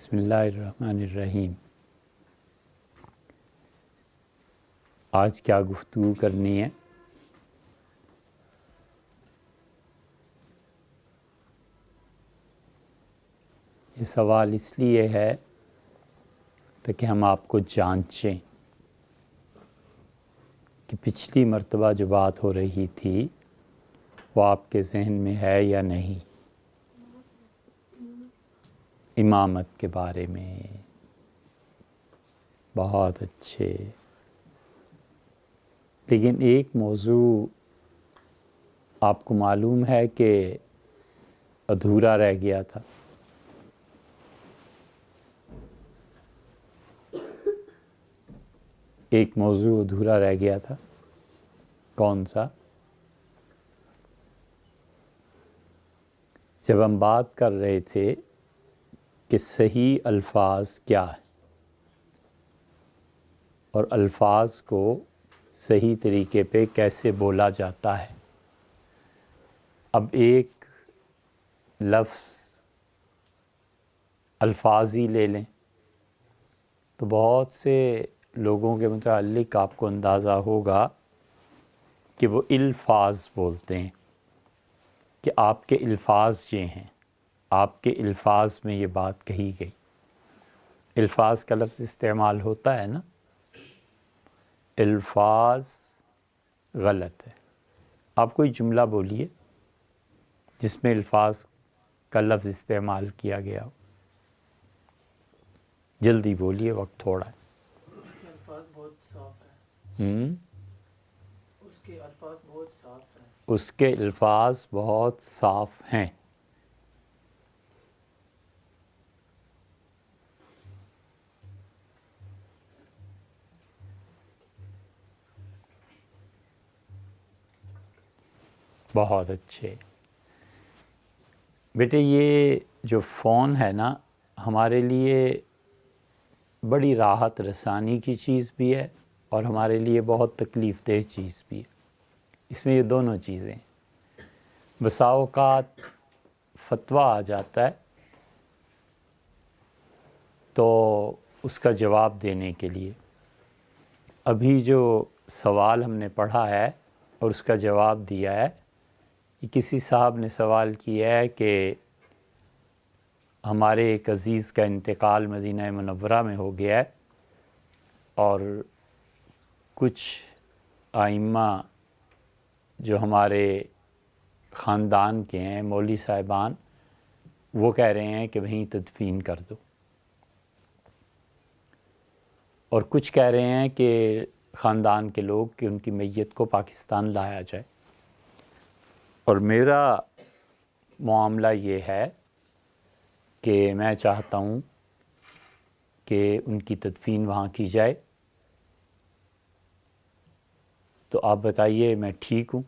بسم اللہ الرحمن الرحیم۔ آج کیا گفتگو کرنی ہے؟ یہ سوال اس لیے ہے تاکہ ہم آپ کو جانچیں کہ پچھلی مرتبہ جو بات ہو رہی تھی وہ آپ کے ذہن میں ہے یا نہیں، امامت کے بارے میں۔ بہت اچھے، لیکن ایک موضوع آپ کو معلوم ہے کہ ادھورا رہ گیا تھا۔ ایک موضوع ادھورا رہ گیا تھا، کون سا؟ جب ہم بات کر رہے تھے کہ صحیح الفاظ کیا ہے اور الفاظ کو صحیح طریقے پہ کیسے بولا جاتا ہے۔ اب ایک لفظ الفاظ ہی لے لیں تو بہت سے لوگوں کے متعلق آپ کو اندازہ ہوگا کہ وہ الفاظ بولتے ہیں کہ آپ کے الفاظ یہ ہیں، آپ کے الفاظ میں یہ بات کہی گئی۔ الفاظ کا لفظ استعمال ہوتا ہے نا، الفاظ غلط ہے۔ آپ کوئی جملہ بولیے جس میں الفاظ کا لفظ استعمال کیا گیا ہو، جلدی بولیے، وقت تھوڑا ہے۔ اس کے الفاظ بہت صاف ہیں۔ اس کے الفاظ بہت صاف ہیں۔ اس کے الفاظ بہت صاف ہیں۔ بہت اچھے بیٹے، یہ جو فون ہے نا ہمارے لیے بڑی راحت رسانی کی چیز بھی ہے اور ہمارے لیے بہت تکلیف دہ چیز بھی ہے۔ اس میں یہ دونوں چیزیں، بسا اوقات فتویٰ آ جاتا ہے تو اس کا جواب دینے کے لیے، ابھی جو سوال ہم نے پڑھا ہے اور اس کا جواب دیا ہے، یہ کسی صاحب نے سوال کیا ہے کہ ہمارے ایک عزیز کا انتقال مدینہ منورہ میں ہو گیا ہے اور کچھ ائمہ جو ہمارے خاندان کے ہیں، مولوی صاحبان، وہ کہہ رہے ہیں کہ وہیں تدفین کر دو، اور کچھ کہہ رہے ہیں کہ خاندان کے لوگ کہ ان کی میت کو پاکستان لایا جائے۔ اور میرا معاملہ یہ ہے کہ میں چاہتا ہوں کہ ان کی تدفین وہاں کی جائے، تو آپ بتائیے میں ٹھیک ہوں؟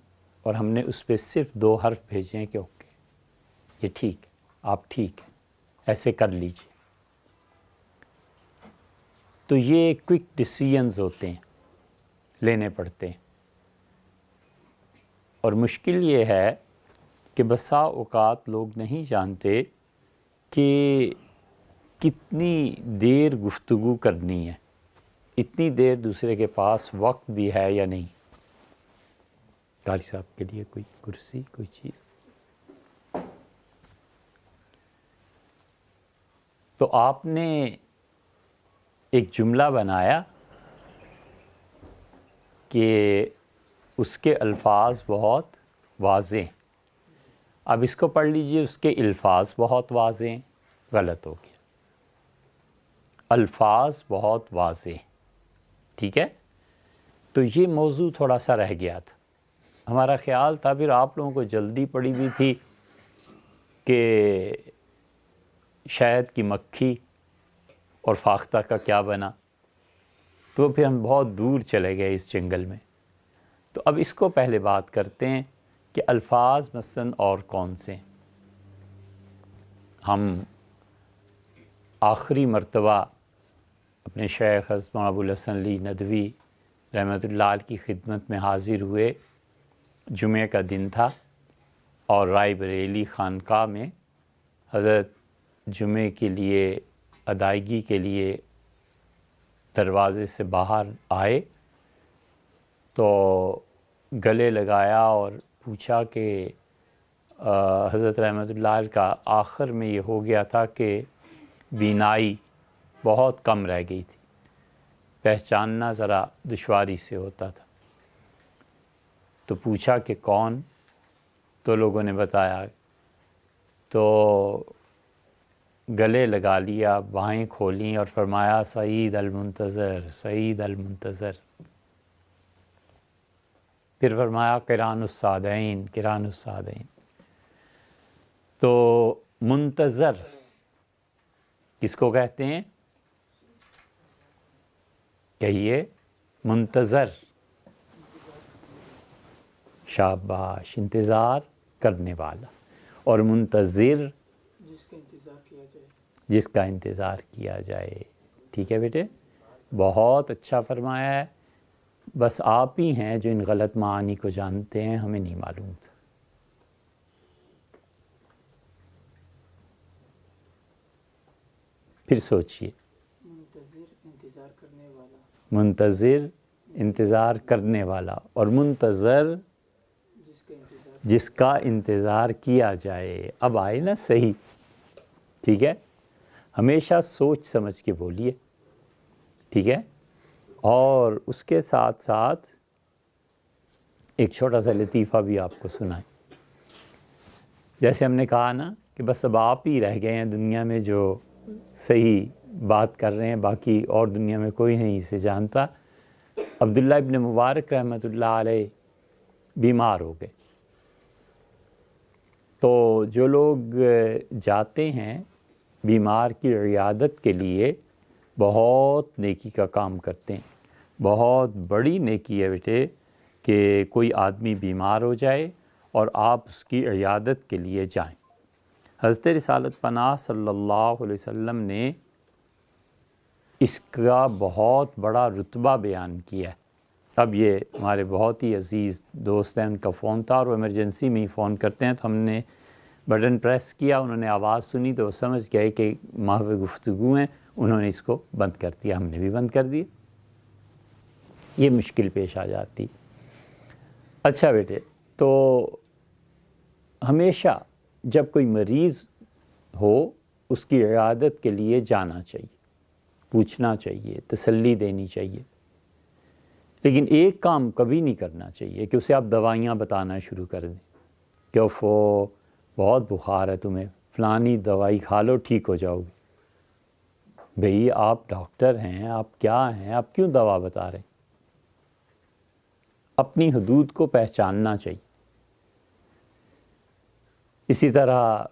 اور ہم نے اس پہ صرف 2 حرف بھیجے ہیں کہ اوکے، یہ ٹھیک ہے، آپ ٹھیک ہیں، ایسے کر لیجئے۔ تو یہ کوئک ڈیسیژنز ہوتے ہیں، لینے پڑتے ہیں، اور مشکل یہ ہے کہ بسا اوقات لوگ نہیں جانتے کہ کتنی دیر گفتگو کرنی ہے، اتنی دیر دوسرے کے پاس وقت بھی ہے یا نہیں۔ قاری صاحب کے لیے کوئی کرسی، کوئی چیز؟ تو آپ نے ایک جملہ بنایا کہ اس کے الفاظ بہت واضح ہیں۔ اب اس کو پڑھ لیجئے، اس کے الفاظ بہت واضح ہیں، غلط ہو گیا۔ الفاظ بہت واضح ہیں، ٹھیک ہے؟ تو یہ موضوع تھوڑا سا رہ گیا تھا۔ ہمارا خیال تھا، پھر آپ لوگوں کو جلدی پڑی ہوئی تھی کہ شہد کی مکھی اور فاختہ کا کیا بنا، تو پھر ہم بہت دور چلے گئے اس جنگل میں۔ تو اب اس کو پہلے بات کرتے ہیں کہ الفاظ مثلاً اور کون سے ہیں۔ ہم آخری مرتبہ اپنے شیخ حضرت ابو الحسن علی ندوی رحمۃ اللہ علیہ کی خدمت میں حاضر ہوئے، جمعہ کا دن تھا، اور رائے بریلی خانقاہ میں حضرت جمعے کے لیے ادائیگی کے لیے دروازے سے باہر آئے تو گلے لگایا اور پوچھا کہ حضرت رحمۃ اللہ علیہ کا آخر میں یہ ہو گیا تھا کہ بینائی بہت کم رہ گئی تھی، پہچاننا ذرا دشواری سے ہوتا تھا۔ تو پوچھا کہ کون؟ تو لوگوں نے بتایا، تو گلے لگا لیا، باہیں کھولیں اور فرمایا سعید المنتظر، سعید المنتظر۔ پھر فرمایا قران الصادعین، قران الصادعین۔ تو منتظر کس کو کہتے ہیں؟ کہیے، منتظر، شاباش، انتظار کرنے والا، اور منتظر جس کا انتظار کیا جائے، جس کا انتظار کیا جائے۔ ٹھیک ہے بیٹے، بہت اچھا فرمایا ہے۔ بس آپ ہی ہیں جو ان غلط معانی کو جانتے ہیں، ہمیں نہیں معلوم تھا۔ پھر سوچئے، منتظر انتظار کرنے والا، منتظر انتظار کرنے والا، اور منتظر جس کا انتظار، جس کا انتظار کیا جائے۔ اب آئے نا صحیح؟ ٹھیک ہے، ہمیشہ سوچ سمجھ کے بولیے، ٹھیک ہے؟ اور اس کے ساتھ ساتھ ایک چھوٹا سا لطیفہ بھی آپ کو سنائیں۔ جیسے ہم نے کہا نا کہ بس اب آپ ہی رہ گئے ہیں دنیا میں جو صحیح بات کر رہے ہیں، باقی اور دنیا میں کوئی نہیں اسے جانتا۔ عبداللہ ابن مبارک رحمۃ اللہ علیہ بیمار ہو گئے، تو جو لوگ جاتے ہیں بیمار کی عیادت کے لیے بہت نیکی کا کام کرتے ہیں۔ بہت بڑی نیکی ہے بیٹے کہ کوئی آدمی بیمار ہو جائے اور آپ اس کی عیادت کے لیے جائیں۔ حضرت رسالت پناہ صلی اللہ علیہ وسلم نے اس کا بہت بڑا رتبہ بیان کیا ہے۔ اب یہ ہمارے بہت ہی عزیز دوست ہیں، ان کا فون تھا اور وہ ایمرجنسی میں ہی فون کرتے ہیں، تو ہم نے بٹن پریس کیا، انہوں نے آواز سنی تو وہ سمجھ گئے کہ محو گفتگو ہیں، انہوں نے اس کو بند کر دیا، ہم نے بھی بند کر دیا۔ یہ مشکل پیش آ جاتی۔ اچھا بیٹے، تو ہمیشہ جب کوئی مریض ہو اس کی عیادت کے لیے جانا چاہیے، پوچھنا چاہیے، تسلی دینی چاہیے، لیکن ایک کام کبھی نہیں کرنا چاہیے کہ اسے آپ دوائیاں بتانا شروع کر دیں کہ اوفو بہت بخار ہے تمہیں، فلانی دوائی کھا لو ٹھیک ہو جاؤ گے۔ بھئی آپ ڈاکٹر ہیں، آپ کیا ہیں، آپ کیوں دوا بتا رہے ہیں؟ اپنی حدود کو پہچاننا چاہیے۔ اسی طرح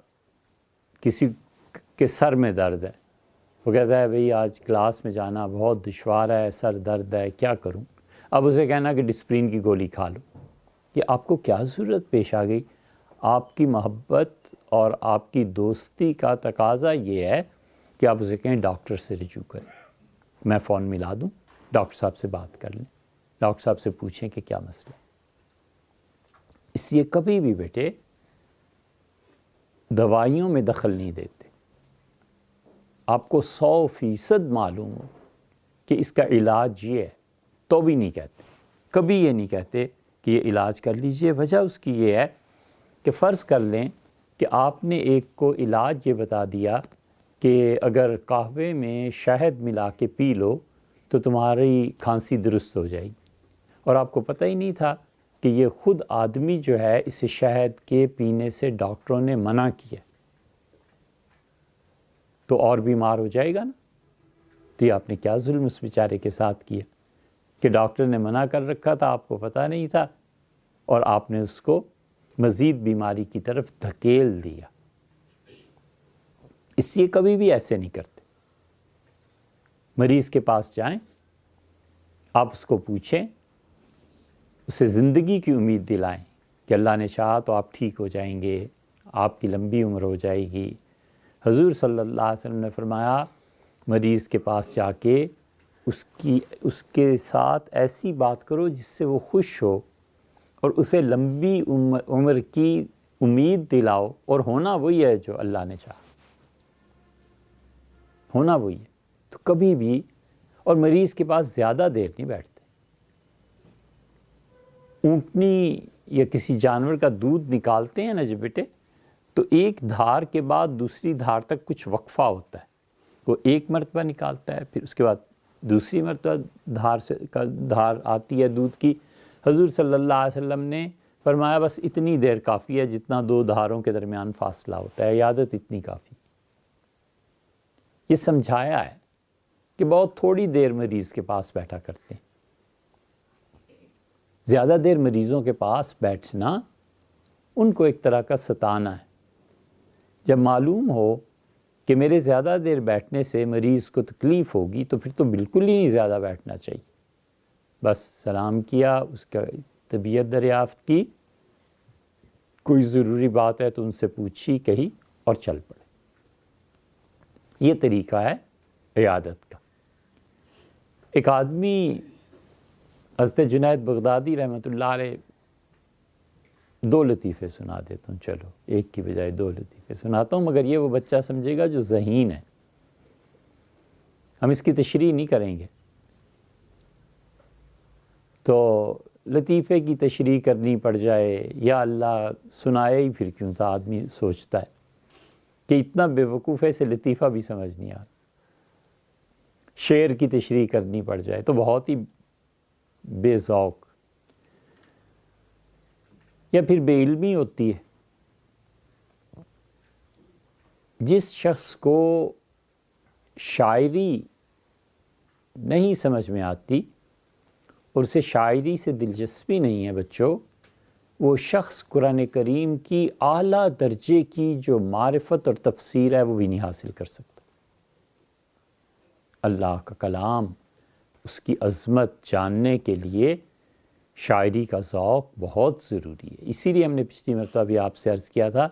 کسی کے سر میں درد ہے، وہ کہتا ہے بھئی آج کلاس میں جانا بہت دشوار ہے، سر درد ہے، کیا کروں؟ اب اسے کہنا کہ ڈسپرین کی گولی کھا لو۔ کہ آپ کو کیا ضرورت پیش آ گئی؟ آپ کی محبت اور آپ کی دوستی کا تقاضا یہ ہے کہ آپ اسے کہیں ڈاکٹر سے رجوع کریں، میں فون ملا دوں، ڈاکٹر صاحب سے بات کر لیں، ڈاکٹر صاحب سے پوچھیں کہ کیا مسئلہ ہے۔ اس لیے کبھی بھی بیٹے دوائیوں میں دخل نہیں دیتے۔ آپ کو 100% معلوم ہو کہ اس کا علاج یہ ہے تو بھی نہیں کہتے، کبھی یہ نہیں کہتے کہ یہ علاج کر لیجئے۔ وجہ اس کی یہ ہے کہ فرض کر لیں کہ آپ نے ایک کو علاج یہ بتا دیا کہ اگر قہوے میں شہد ملا کے پی لو تو تمہاری کھانسی درست ہو جائے گی، اور آپ کو پتہ ہی نہیں تھا کہ یہ خود آدمی جو ہے اسے شہد کے پینے سے ڈاکٹروں نے منع کیا، تو اور بیمار ہو جائے گا نا۔ تو یہ آپ نے کیا ظلم اس بیچارے کے ساتھ کیا کہ ڈاکٹر نے منع کر رکھا تھا، آپ کو پتہ نہیں تھا، اور آپ نے اس کو مزید بیماری کی طرف دھکیل دیا۔ اس لیے کبھی بھی ایسے نہیں کرتے۔ مریض کے پاس جائیں، آپ اس کو پوچھیں، اسے زندگی کی امید دلائیں کہ اللہ نے چاہا تو آپ ٹھیک ہو جائیں گے، آپ کی لمبی عمر ہو جائے گی۔ حضور صلی اللہ علیہ وسلم نے فرمایا مریض کے پاس جا کے اس کے ساتھ ایسی بات کرو جس سے وہ خوش ہو اور اسے لمبی عمر کی امید دلاؤ، اور ہونا وہی ہے جو اللہ نے چاہا۔ ہونا وہی ہے. تو کبھی بھی، اور مریض کے پاس زیادہ دیر نہیں بیٹھتے. اونٹنی یا کسی جانور کا دودھ نکالتے ہیں نا جب بیٹے، تو ایک دھار کے بعد دوسری دھار تک کچھ وقفہ ہوتا ہے. وہ ایک مرتبہ نکالتا ہے، پھر اس کے بعد دوسری مرتبہ دھار آتی ہے دودھ کی. حضور صلی اللہ علیہ وسلم نے فرمایا بس اتنی دیر کافی ہے جتنا دو دھاروں کے درمیان فاصلہ ہوتا ہے، عیادت اتنی کافی. یہ سمجھایا ہے کہ بہت تھوڑی دیر مریض کے پاس بیٹھا کرتے ہیں. زیادہ دیر مریضوں کے پاس بیٹھنا ان کو ایک طرح کا ستانا ہے. جب معلوم ہو کہ میرے زیادہ دیر بیٹھنے سے مریض کو تکلیف ہوگی تو پھر تو بالکل ہی نہیں زیادہ بیٹھنا چاہیے. بس سلام کیا، اس کا طبیعت دریافت کی، کوئی ضروری بات ہے تو ان سے پوچھی کہی اور چل پڑے. یہ طریقہ ہے عیادت کا. ایک آدمی، حضرت جنید بغدادی رحمۃ اللہ علیہ، 2 لطیفے سنا دیتا ہوں، چلو ایک کی بجائے 2 لطیفے سناتا ہوں، مگر یہ وہ بچہ سمجھے گا جو ذہین ہے. ہم اس کی تشریح نہیں کریں گے. تو لطیفے کی تشریح کرنی پڑ جائے یا اللہ سنائے ہی پھر کیوں تھا، آدمی سوچتا ہے کہ اتنا بے وقوف ہے، اسے لطیفہ بھی سمجھ نہیں آتا. شعر کی تشریح کرنی پڑ جائے تو بہت ہی بے ذوق یا پھر بے علمی ہوتی ہے. جس شخص کو شاعری نہیں سمجھ میں آتی اور اسے شاعری سے دلچسپی نہیں ہے بچوں، وہ شخص قرآن کریم کی اعلیٰ درجے کی جو معرفت اور تفسیر ہے وہ بھی نہیں حاصل کر سکتا. اللہ کا کلام، اس کی عظمت جاننے کے لیے شاعری کا ذوق بہت ضروری ہے. اسی لیے ہم نے پچھلی مرتبہ بھی آپ سے عرض کیا تھا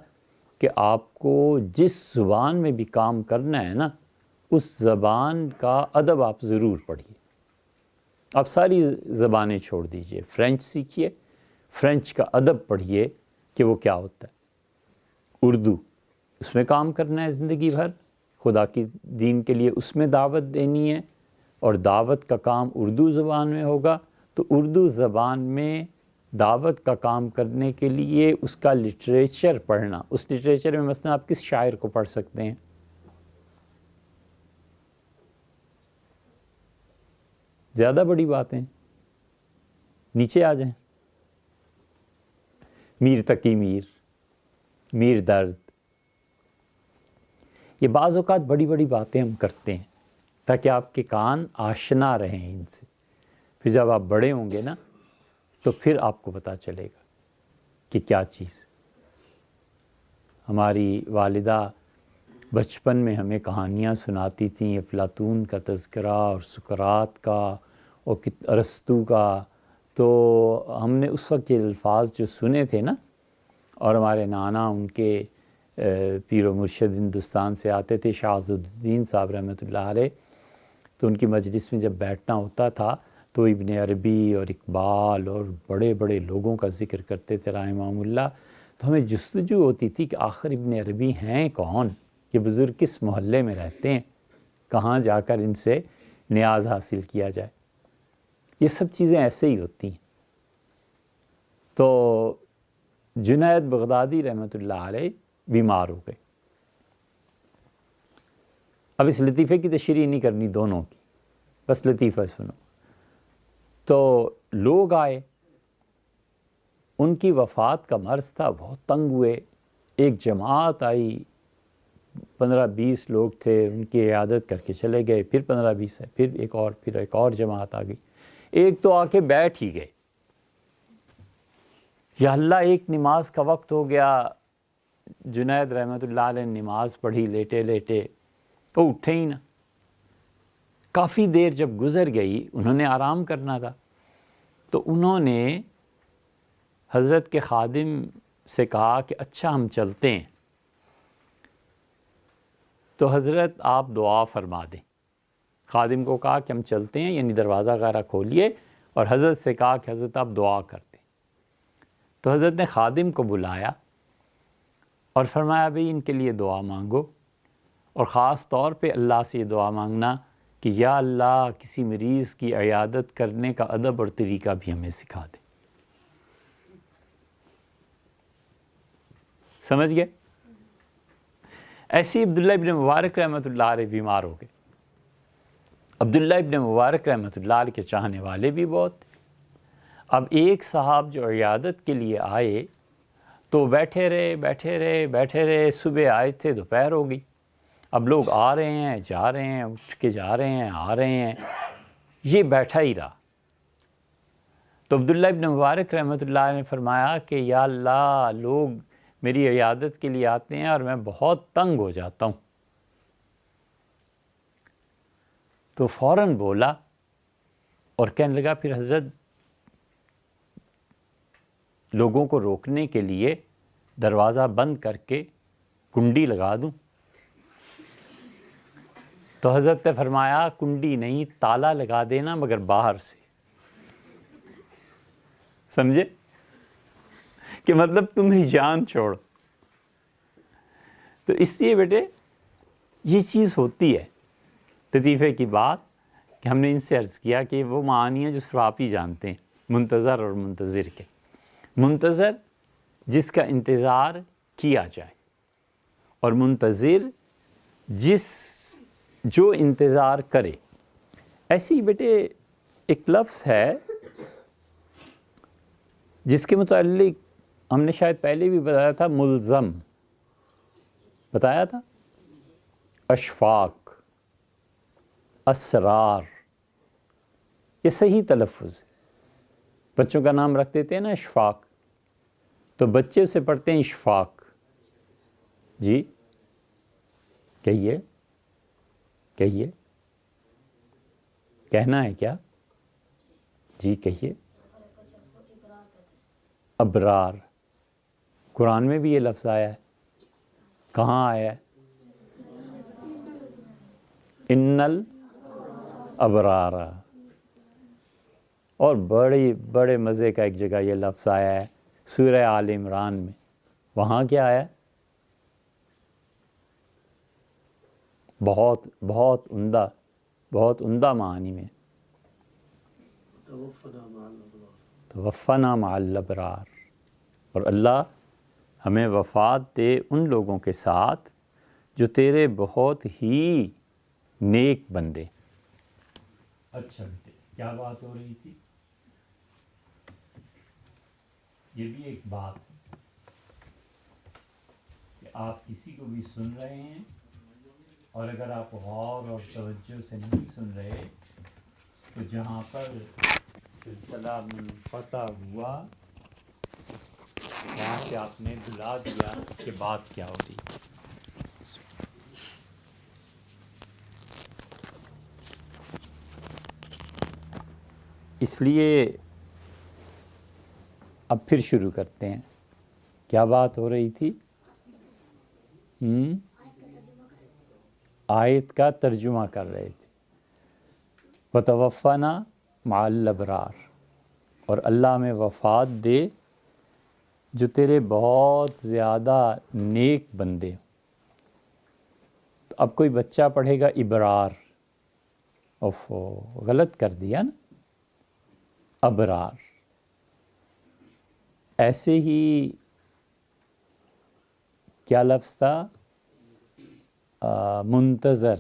کہ آپ کو جس زبان میں بھی کام کرنا ہے نا، اس زبان کا ادب آپ ضرور پڑھیے. آپ ساری زبانیں چھوڑ دیجئے، فرینچ سیکھیے، فرینچ کا ادب پڑھیے کہ وہ کیا ہوتا ہے. اردو، اس میں کام کرنا ہے زندگی بھر، خدا کی دین کے لیے اس میں دعوت دینی ہے، اور دعوت کا کام اردو زبان میں ہوگا. تو اردو زبان میں دعوت کا کام کرنے کے لیے اس کا لٹریچر پڑھنا. اس لٹریچر میں مثلا آپ کس شاعر کو پڑھ سکتے ہیں؟ زیادہ بڑی باتیں نیچے آ جائیں. میر تقی میر، میر درد. یہ بعض اوقات بڑی بڑی باتیں ہم کرتے ہیں تاکہ آپ کے کان آشنا رہیں ان سے. پھر جب آپ بڑے ہوں گے نا تو پھر آپ کو پتہ چلے گا کہ کیا چیز. ہماری والدہ بچپن میں ہمیں کہانیاں سناتی تھیں، افلاطون کا تذکرہ اور سقراط کا اور ارسطو کا. تو ہم نے اس وقت یہ الفاظ جو سنے تھے نا، اور ہمارے نانا ان کے پیر و مرشد ہندوستان سے آتے تھے، شاہ عضد الدین صاحب رحمۃ اللہ علیہ. تو ان کی مجلس میں جب بیٹھنا ہوتا تھا تو ابن عربی اور اقبال اور بڑے بڑے لوگوں کا ذکر کرتے تھے رحمہم اللہ. تو ہمیں جستجو ہوتی تھی کہ آخر ابن عربی ہیں کون، یہ بزرگ کس محلے میں رہتے ہیں، کہاں جا کر ان سے نیاز حاصل کیا جائے. یہ سب چیزیں ایسے ہی ہوتی ہیں. تو جنید بغدادی رحمۃ اللہ علیہ بیمار ہو گئے. اب اس لطیفے کی تشریح نہیں کرنی دونوں کی، بس لطیفہ سنو. تو لوگ آئے، ان کی وفات کا مرض تھا، بہت تنگ ہوئے. ایک جماعت آئی، 15-20 لوگ تھے، ان کی عیادت کر کے چلے گئے. پھر 15-20 ہے، پھر ایک اور جماعت آ گئی. ایک تو آ کے بیٹھ ہی گئے. یا اللہ، ایک نماز کا وقت ہو گیا. جنید رحمۃ اللہ علیہ نے نماز پڑھی لیٹے لیٹے، تو اٹھے ہی نہ. کافی دیر جب گزر گئی، انہوں نے آرام کرنا تھا، تو انہوں نے حضرت کے خادم سے کہا کہ اچھا ہم چلتے ہیں. تو حضرت آپ دعا فرما دیں. خادم کو کہا کہ ہم چلتے ہیں، یعنی دروازہ وغیرہ کھولیے، اور حضرت سے کہا کہ حضرت آپ دعا کر دیں. تو حضرت نے خادم کو بلایا اور فرمایا بھئی ان کے لیے دعا مانگو. اور خاص طور پہ اللہ سے یہ دعا مانگنا کہ یا اللہ کسی مریض کی عیادت کرنے کا ادب اور طریقہ بھی ہمیں سکھا دے. سمجھ گئے؟ ایسے ہی عبداللہ ابن مبارک رحمۃ اللہ علیہ بیمار ہو گئے. عبداللہ ابن مبارک رحمۃ اللہ علیہ کے چاہنے والے بھی بہت تھے. اب ایک صاحب جو عیادت کے لیے آئے تو بیٹھے رہے، صبح آئے تھے دوپہر ہو گئی. اب لوگ آ رہے ہیں جا رہے ہیں، اٹھ کے جا رہے ہیں آ رہے ہیں، یہ بیٹھا ہی رہا. تو عبداللہ ابن مبارک رحمۃ اللہ علیہ نے فرمایا کہ یا اللہ لوگ میری عیادت کے لیے آتے ہیں اور میں بہت تنگ ہو جاتا ہوں. تو فوراً بولا اور کہنے لگا پھر حضرت لوگوں کو روکنے کے لیے دروازہ بند کر کے کنڈی لگا دوں. تو حضرت نے فرمایا کنڈی نہیں، تالا لگا دینا مگر باہر سے. سمجھے کہ مطلب تمہیں جان چھوڑو. تو اس لیے بیٹے یہ چیز ہوتی ہے. لطیفے کی بات کہ ہم نے ان سے عرض کیا کہ وہ معانی ہیں جو صرف آپ ہی جانتے ہیں، منتظر اور منتظر کے. منتظر جس کا انتظار کیا جائے، اور منتظر جو انتظار کرے. ایسی بیٹے ایک لفظ ہے جس کے متعلق ہم نے شاید پہلے بھی بتایا تھا، ملزم بتایا تھا. اشفاق، اسرار، یہ صحیح تلفظ ہے. بچوں کا نام رکھ دیتے ہیں نا اشفاق، تو بچے اسے پڑھتے ہیں اشفاق. جی کہیے کہنا ہے کیا؟ جی کہیے. ابرار، قرآن میں بھی یہ لفظ آیا ہے. کہاں آیا ہے؟ ان الابرار. اور بڑے مزے کا ایک جگہ یہ لفظ آیا ہے سورہ آل عمران میں. وہاں کیا آیا؟ بہت عمدہ معنی میں، توفنا مع الابرار. اور اللہ ہمیں وفات دے ان لوگوں کے ساتھ جو تیرے بہت ہی نیک بندے. اچھا بیٹے کیا بات ہو رہی تھی؟ یہ بھی ایک بات ہے کہ آپ کسی کو بھی سن رہے ہیں اور اگر آپ غور اور توجہ سے نہیں سن رہے تو جہاں پر سلسلہ منقطع ہوا وہاں سے آپ نے بلا دیا کہ بات کیا ہو رہی. اس لیے اب پھر شروع کرتے ہیں. کیا بات ہو رہی تھی؟ آیت کا ترجمہ کر رہے تھے. وَتَوَفَّنَا مَعَ الْأَبْرَارِ، اور اللہ میں وفات دے جو تیرے بہت زیادہ نیک بندے. تو اب کوئی بچہ پڑھے گا ابرار، غلط کر دیا نا، ابرار. ایسے ہی کیا لفظ تھا؟ منتظر،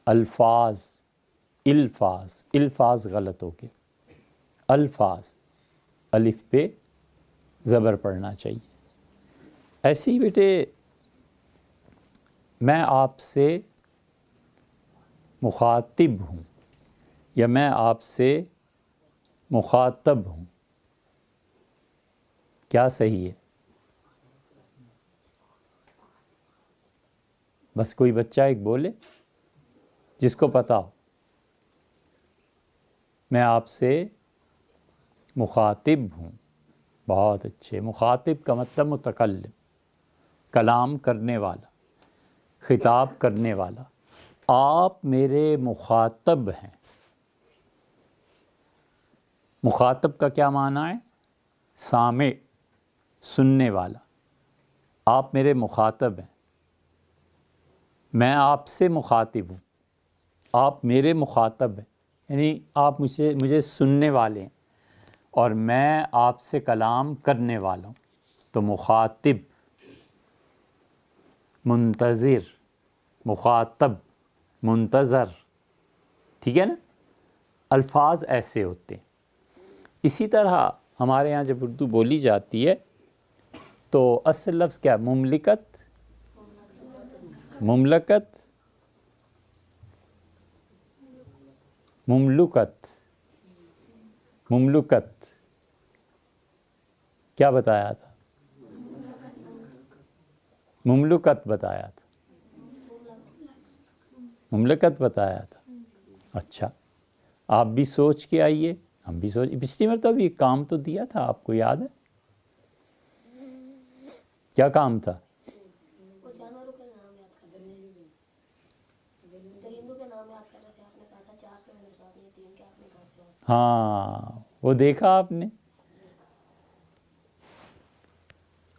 الفاظ غلط ہو گئے. الفاظ الف پہ زبر پڑھنا چاہیے. ایسے ہی بیٹے میں آپ سے مخاطب ہوں یا میں آپ سے مخاطب ہوں. کیا صحیح ہے؟ بس کوئی بچہ ایک بولے جس کو پتا ہو. میں آپ سے مخاطب ہوں. بہت اچھے. مخاطب کا مطلب متکلم، کلام کرنے والا، خطاب کرنے والا. آپ میرے مخاطب ہیں. مخاطب کا کیا معنی ہے؟ سامع، سننے والا. آپ میرے مخاطب ہیں. میں آپ سے مخاطب ہوں، آپ میرے مخاطب ہیں، یعنی آپ مجھے سننے والے ہیں، اور میں آپ سے کلام کرنے والا ہوں. تو مخاطب، منتظر، مخاطب، منتظر، ٹھیک ہے نا؟ الفاظ ایسے ہوتے ہیں. اسی طرح ہمارے یہاں جب اردو بولی جاتی ہے تو اصل لفظ کیا؟ مملکت، مملکت، مملکت، مملکت. کیا بتایا تھا؟ مملکت بتایا تھا، مملکت بتایا تھا. اچھا، آپ بھی سوچ کے آئیے، ہم بھی سوچ. پچھلی مرتبہ بھی ایک کام تو دیا تھا، آپ کو یاد ہے؟ کیا کام تھا؟ وہ جانوروں کے نام یاد کر درندوں کے نام یاد کر رہے تھے. آپ نے کہا تھا 4 کے میں نے بتا دیے، 3 کے آپ نے کہا سے. ہاں، وہ دیکھا آپ نے؟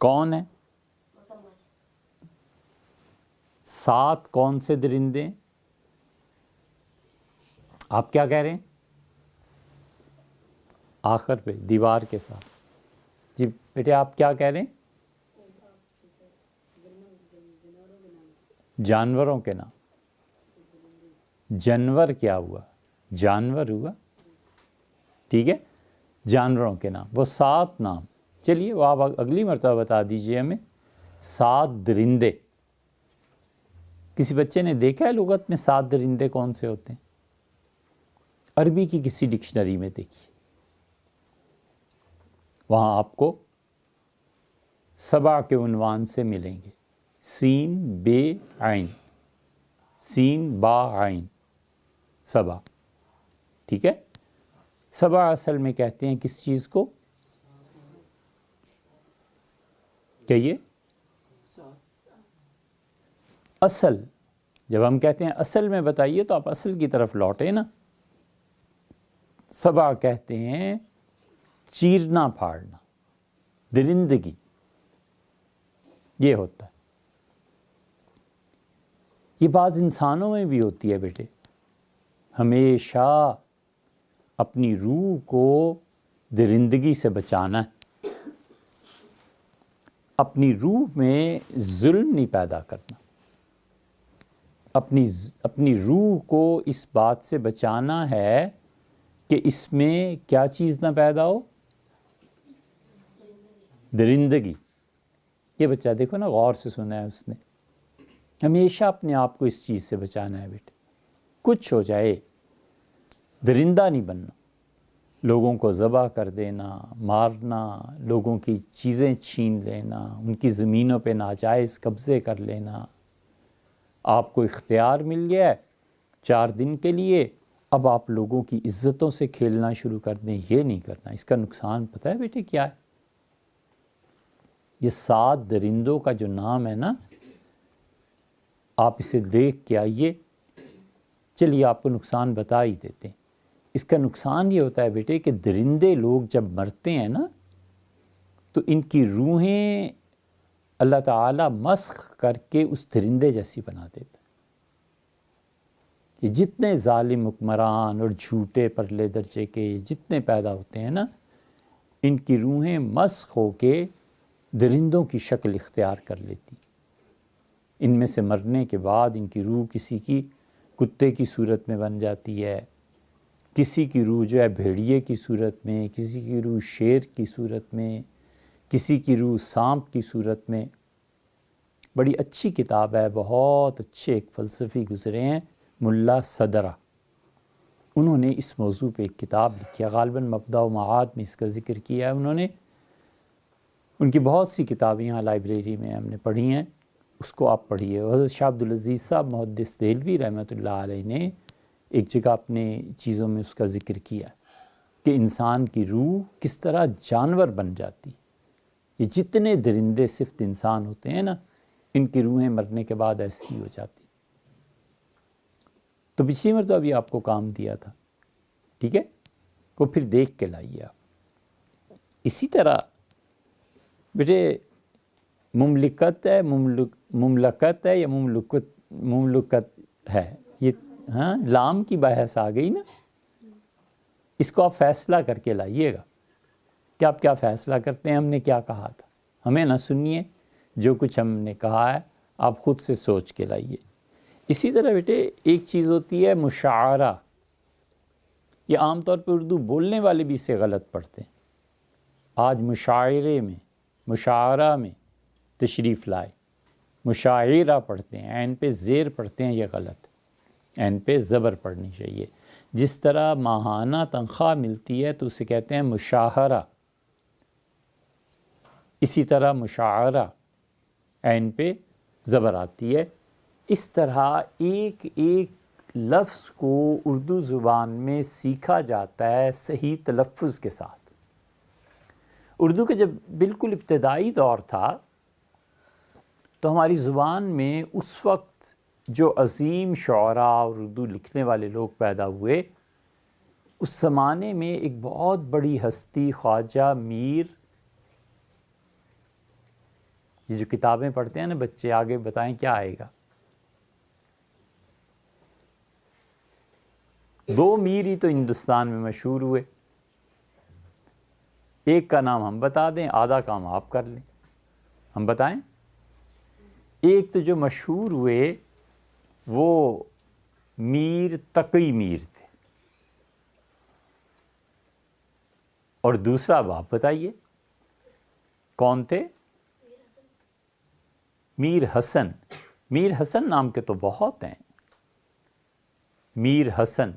کون ہے؟ مگرمچھ. 7 کون سے درندے ہیں؟ آپ کیا کہہ رہے ہیں؟ آخر پہ دیوار کے ساتھ. جی بیٹے آپ کیا کہہ رہے ہیں؟ جانوروں کے نام. جانور کیا ہوا؟ جانور ہوا، ٹھیک ہے. جانوروں کے نام، وہ 7 نام. چلیے وہ آپ اگلی مرتبہ بتا دیجئے ہمیں. 7 درندے. کسی بچے نے دیکھا ہے لغت میں 7 درندے کون سے ہوتے ہیں؟ عربی کی کسی ڈکشنری میں دیکھیے، وہاں آپ کو 7 کے عنوان سے ملیں گے. سین بے عین، سین با عین، 7. ٹھیک ہے. 7 اصل میں کہتے ہیں کس چیز کو؟ کہیے. اصل. جب ہم کہتے ہیں اصل میں بتائیے تو آپ اصل کی طرف لوٹے نا. 7 کہتے ہیں چیرنا پھاڑنا، درندگی، یہ ہوتا ہے. یہ بعض انسانوں میں بھی ہوتی ہے بیٹے. ہمیشہ اپنی روح کو درندگی سے بچانا ہے، اپنی روح میں ظلم نہیں پیدا کرنا، اپنی روح کو اس بات سے بچانا ہے کہ اس میں کیا چیز نہ پیدا ہو؟ درندگی. یہ بچہ دیکھو نا، غور سے سنا ہے اس نے. ہمیشہ اپنے آپ کو اس چیز سے بچانا ہے بیٹے. کچھ ہو جائے درندہ نہیں بننا. لوگوں کو ذبح کر دینا، مارنا، لوگوں کی چیزیں چھین لینا، ان کی زمینوں پہ ناجائز قبضے کر لینا. آپ کو اختیار مل گیا ہے 4 دن کے لیے، اب آپ لوگوں کی عزتوں سے کھیلنا شروع کر دیں. یہ نہیں کرنا. اس کا نقصان پتہ ہے بیٹے کیا ہے؟ یہ 7 درندوں کا جو نام ہے نا، آپ اسے دیکھ کے آئیے. چلیے آپ کو نقصان بتا ہی دیتے ہیں. اس کا نقصان یہ ہوتا ہے بیٹے کہ درندے لوگ جب مرتے ہیں نا تو ان کی روحیں اللہ تعالیٰ مسخ کر کے اس درندے جیسی بنا دیتا ہے. یہ جتنے ظالم حکمران اور جھوٹے پرلے درجے کے جتنے پیدا ہوتے ہیں نا، ان کی روحیں مسخ ہو کے درندوں کی شکل اختیار کر لیتی. ان میں سے مرنے کے بعد ان کی روح کسی کی کتے کی صورت میں بن جاتی ہے، کسی کی روح جو ہے بھیڑیے کی صورت میں، کسی کی روح شیر کی صورت میں، کسی کی روح سانپ کی صورت میں. بڑی اچھی کتاب ہے، بہت اچھے ایک فلسفی گزرے ہیں، ملا صدرہ. انہوں نے اس موضوع پہ ایک کتاب لکھی ہے، غالباً مبدأ و معاد میں اس کا ذکر کیا ہے انہوں نے. ان کی بہت سی کتابیں یہاں لائبریری میں ہم نے پڑھی ہیں، اس کو آپ پڑھیے. حضرت شاہ عبدالعزیز صاحب محدث دہلوی رحمۃ اللہ علیہ نے ایک جگہ اپنے چیزوں میں اس کا ذکر کیا کہ انسان کی روح کس طرح جانور بن جاتی. یہ جتنے درندے صفت انسان ہوتے ہیں نا، ان کی روحیں مرنے کے بعد ایسی ہو جاتی. تو پچھلی مرتبہ بھی آپ کو کام دیا تھا، ٹھیک ہے، وہ پھر دیکھ کے لائیے آپ. اسی طرح بیٹے مملکت ہے، مملکت ہے یا مملکت ہے یہ، ہاں لام کی بحث آ گئی نا، اس کو آپ فیصلہ کر کے لائیے گا کہ آپ کیا فیصلہ کرتے ہیں. ہم نے کیا کہا تھا، ہمیں نہ سنیے، جو کچھ ہم نے کہا ہے آپ خود سے سوچ کے لائیے. اسی طرح بیٹے ایک چیز ہوتی ہے مشاعرہ، یہ عام طور پہ اردو بولنے والے بھی اسے غلط پڑھتے ہیں. آج مشاعرے میں، مشاعرہ میں تشریف لائے، مشاعرہ پڑھتے ہیں، عین پہ زیر پڑھتے ہیں، یہ غلط ہے، عین پہ زبر پڑھنی چاہیے. جس طرح ماہانہ تنخواہ ملتی ہے تو اسے کہتے ہیں مشاہرہ، اسی طرح مشاعرہ عین پہ زبر آتی ہے. اس طرح ایک ایک لفظ کو اردو زبان میں سیکھا جاتا ہے صحیح تلفظ کے ساتھ. اردو کا جب بالکل ابتدائی دور تھا تو ہماری زبان میں اس وقت جو عظیم شعراء اور اردو لکھنے والے لوگ پیدا ہوئے، اس زمانے میں ایک بہت بڑی ہستی خواجہ میر، یہ جو کتابیں پڑھتے ہیں نا بچے، آگے بتائیں کیا آئے گا. 2 میر ہی تو ہندوستان میں مشہور ہوئے، ایک کا نام ہم بتا دیں، آدھا کام آپ کر لیں. ہم بتائیں. ایک تو جو مشہور ہوئے وہ میر تقی میر تھے، اور دوسرا آپ بتائیے کون تھے؟ میر حسن. میر حسن نام کے تو بہت ہیں. میر حسن،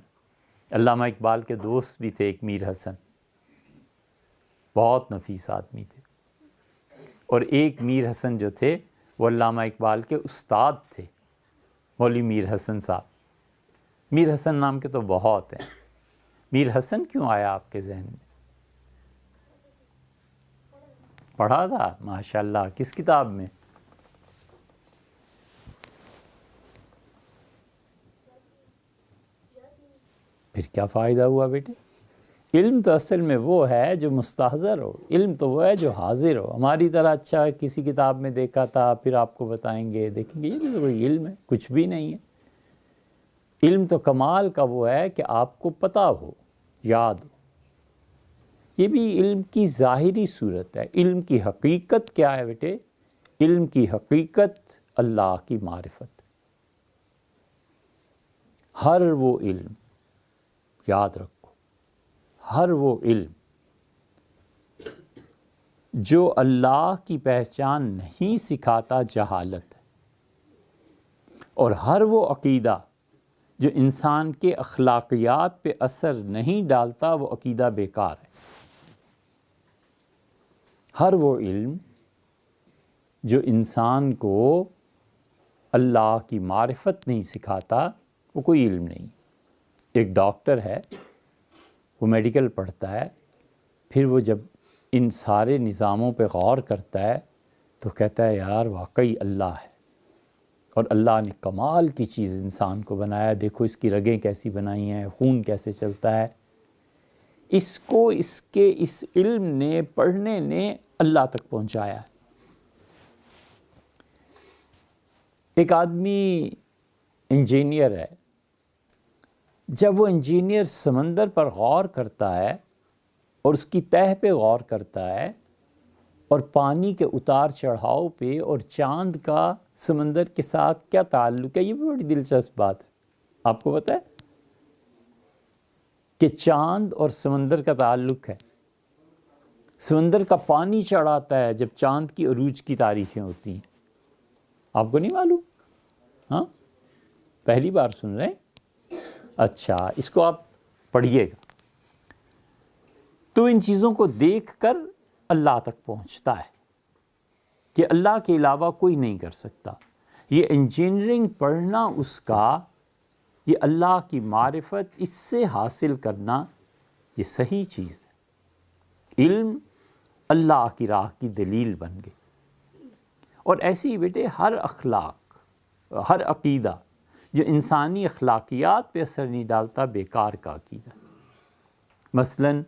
علامہ اقبال کے دوست بھی تھے ایک میر حسن، بہت نفیس آدمی تھے. اور ایک میر حسن جو تھے وہ علامہ اقبال کے استاد تھے، مولوی میر حسن صاحب. میر حسن نام کے تو بہت ہیں. میر حسن کیوں آیا آپ کے ذہن میں؟ پڑھا تھا؟ ماشاءاللہ. کس کتاب میں؟ پھر کیا فائدہ ہوا بیٹے؟ علم تو اصل میں وہ ہے جو مستحضر ہو، علم تو وہ ہے جو حاضر ہو. ہماری طرح اچھا کسی کتاب میں دیکھا تھا پھر آپ کو بتائیں گے، دیکھیں گے، یہ بھی تو کوئی علم ہے؟ کچھ بھی نہیں ہے. علم تو کمال کا وہ ہے کہ آپ کو پتہ ہو، یاد ہو. یہ بھی علم کی ظاہری صورت ہے. علم کی حقیقت کیا ہے بیٹے؟ علم کی حقیقت اللہ کی معرفت. ہر وہ علم، یاد رکھو، ہر وہ علم جو اللہ کی پہچان نہیں سکھاتا جہالت ہے، اور ہر وہ عقیدہ جو انسان کے اخلاقیات پہ اثر نہیں ڈالتا وہ عقیدہ بیکار ہے. ہر وہ علم جو انسان کو اللہ کی معرفت نہیں سکھاتا وہ کوئی علم نہیں. ایک ڈاکٹر ہے، وہ میڈیکل پڑھتا ہے، پھر وہ جب ان سارے نظاموں پہ غور کرتا ہے تو کہتا ہے یار واقعی اللہ ہے، اور اللہ نے کمال کی چیز انسان کو بنایا. دیکھو اس کی رگیں کیسی بنائی ہیں، خون کیسے چلتا ہے. اس کو اس کے اس علم نے، پڑھنے نے اللہ تک پہنچایا ہے. ایک آدمی انجینئر ہے، جب وہ انجینئر سمندر پر غور کرتا ہے اور اس کی تہہ پہ غور کرتا ہے اور پانی کے اتار چڑھاؤ پہ اور چاند کا سمندر کے ساتھ کیا تعلق ہے، یہ بھی بڑی دلچسپ بات ہے. آپ کو پتہ ہے کہ چاند اور سمندر کا تعلق ہے. سمندر کا پانی چڑھاتا ہے جب چاند کی عروج کی تاریخیں ہوتی ہیں. آپ کو نہیں معلوم؟ ہاں، پہلی بار سن رہے ہیں؟ اچھا، اس کو آپ پڑھیے گا. تو ان چیزوں کو دیکھ کر اللہ تک پہنچتا ہے کہ اللہ کے علاوہ کوئی نہیں کر سکتا. یہ انجینئرنگ پڑھنا اس کا، یہ اللہ کی معرفت اس سے حاصل کرنا، یہ صحیح چیز ہے. علم اللہ کی راہ کی دلیل بن گئی. اور ایسے ہی بیٹے ہر اخلاق، ہر عقیدہ جو انسانی اخلاقیات پہ اثر نہیں ڈالتا بیکار کا عقیدہ. مثلاً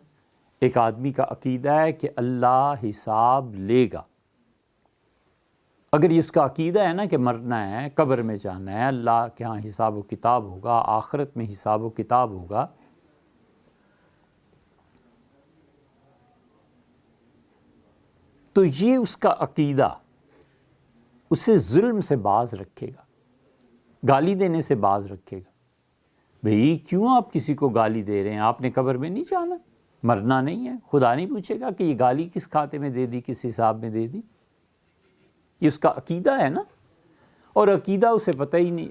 ایک آدمی کا عقیدہ ہے کہ اللہ حساب لے گا، اگر یہ اس کا عقیدہ ہے نا کہ مرنا ہے، قبر میں جانا ہے، اللہ کے ہاں حساب و کتاب ہوگا، آخرت میں حساب و کتاب ہوگا، تو یہ اس کا عقیدہ اسے ظلم سے باز رکھے گا، گالی دینے سے باز رکھے گا۔ بھئی کیوں آپ کسی کو گالی دے رہے ہیں؟ آپ نے قبر میں نہیں جانا، مرنا نہیں ہے، خدا نہیں پوچھے گا کہ یہ گالی کس کھاتے میں دے دی، کس حساب میں دے دی۔ یہ اس کا عقیدہ ہے نا، اور عقیدہ اسے پتہ ہی نہیں،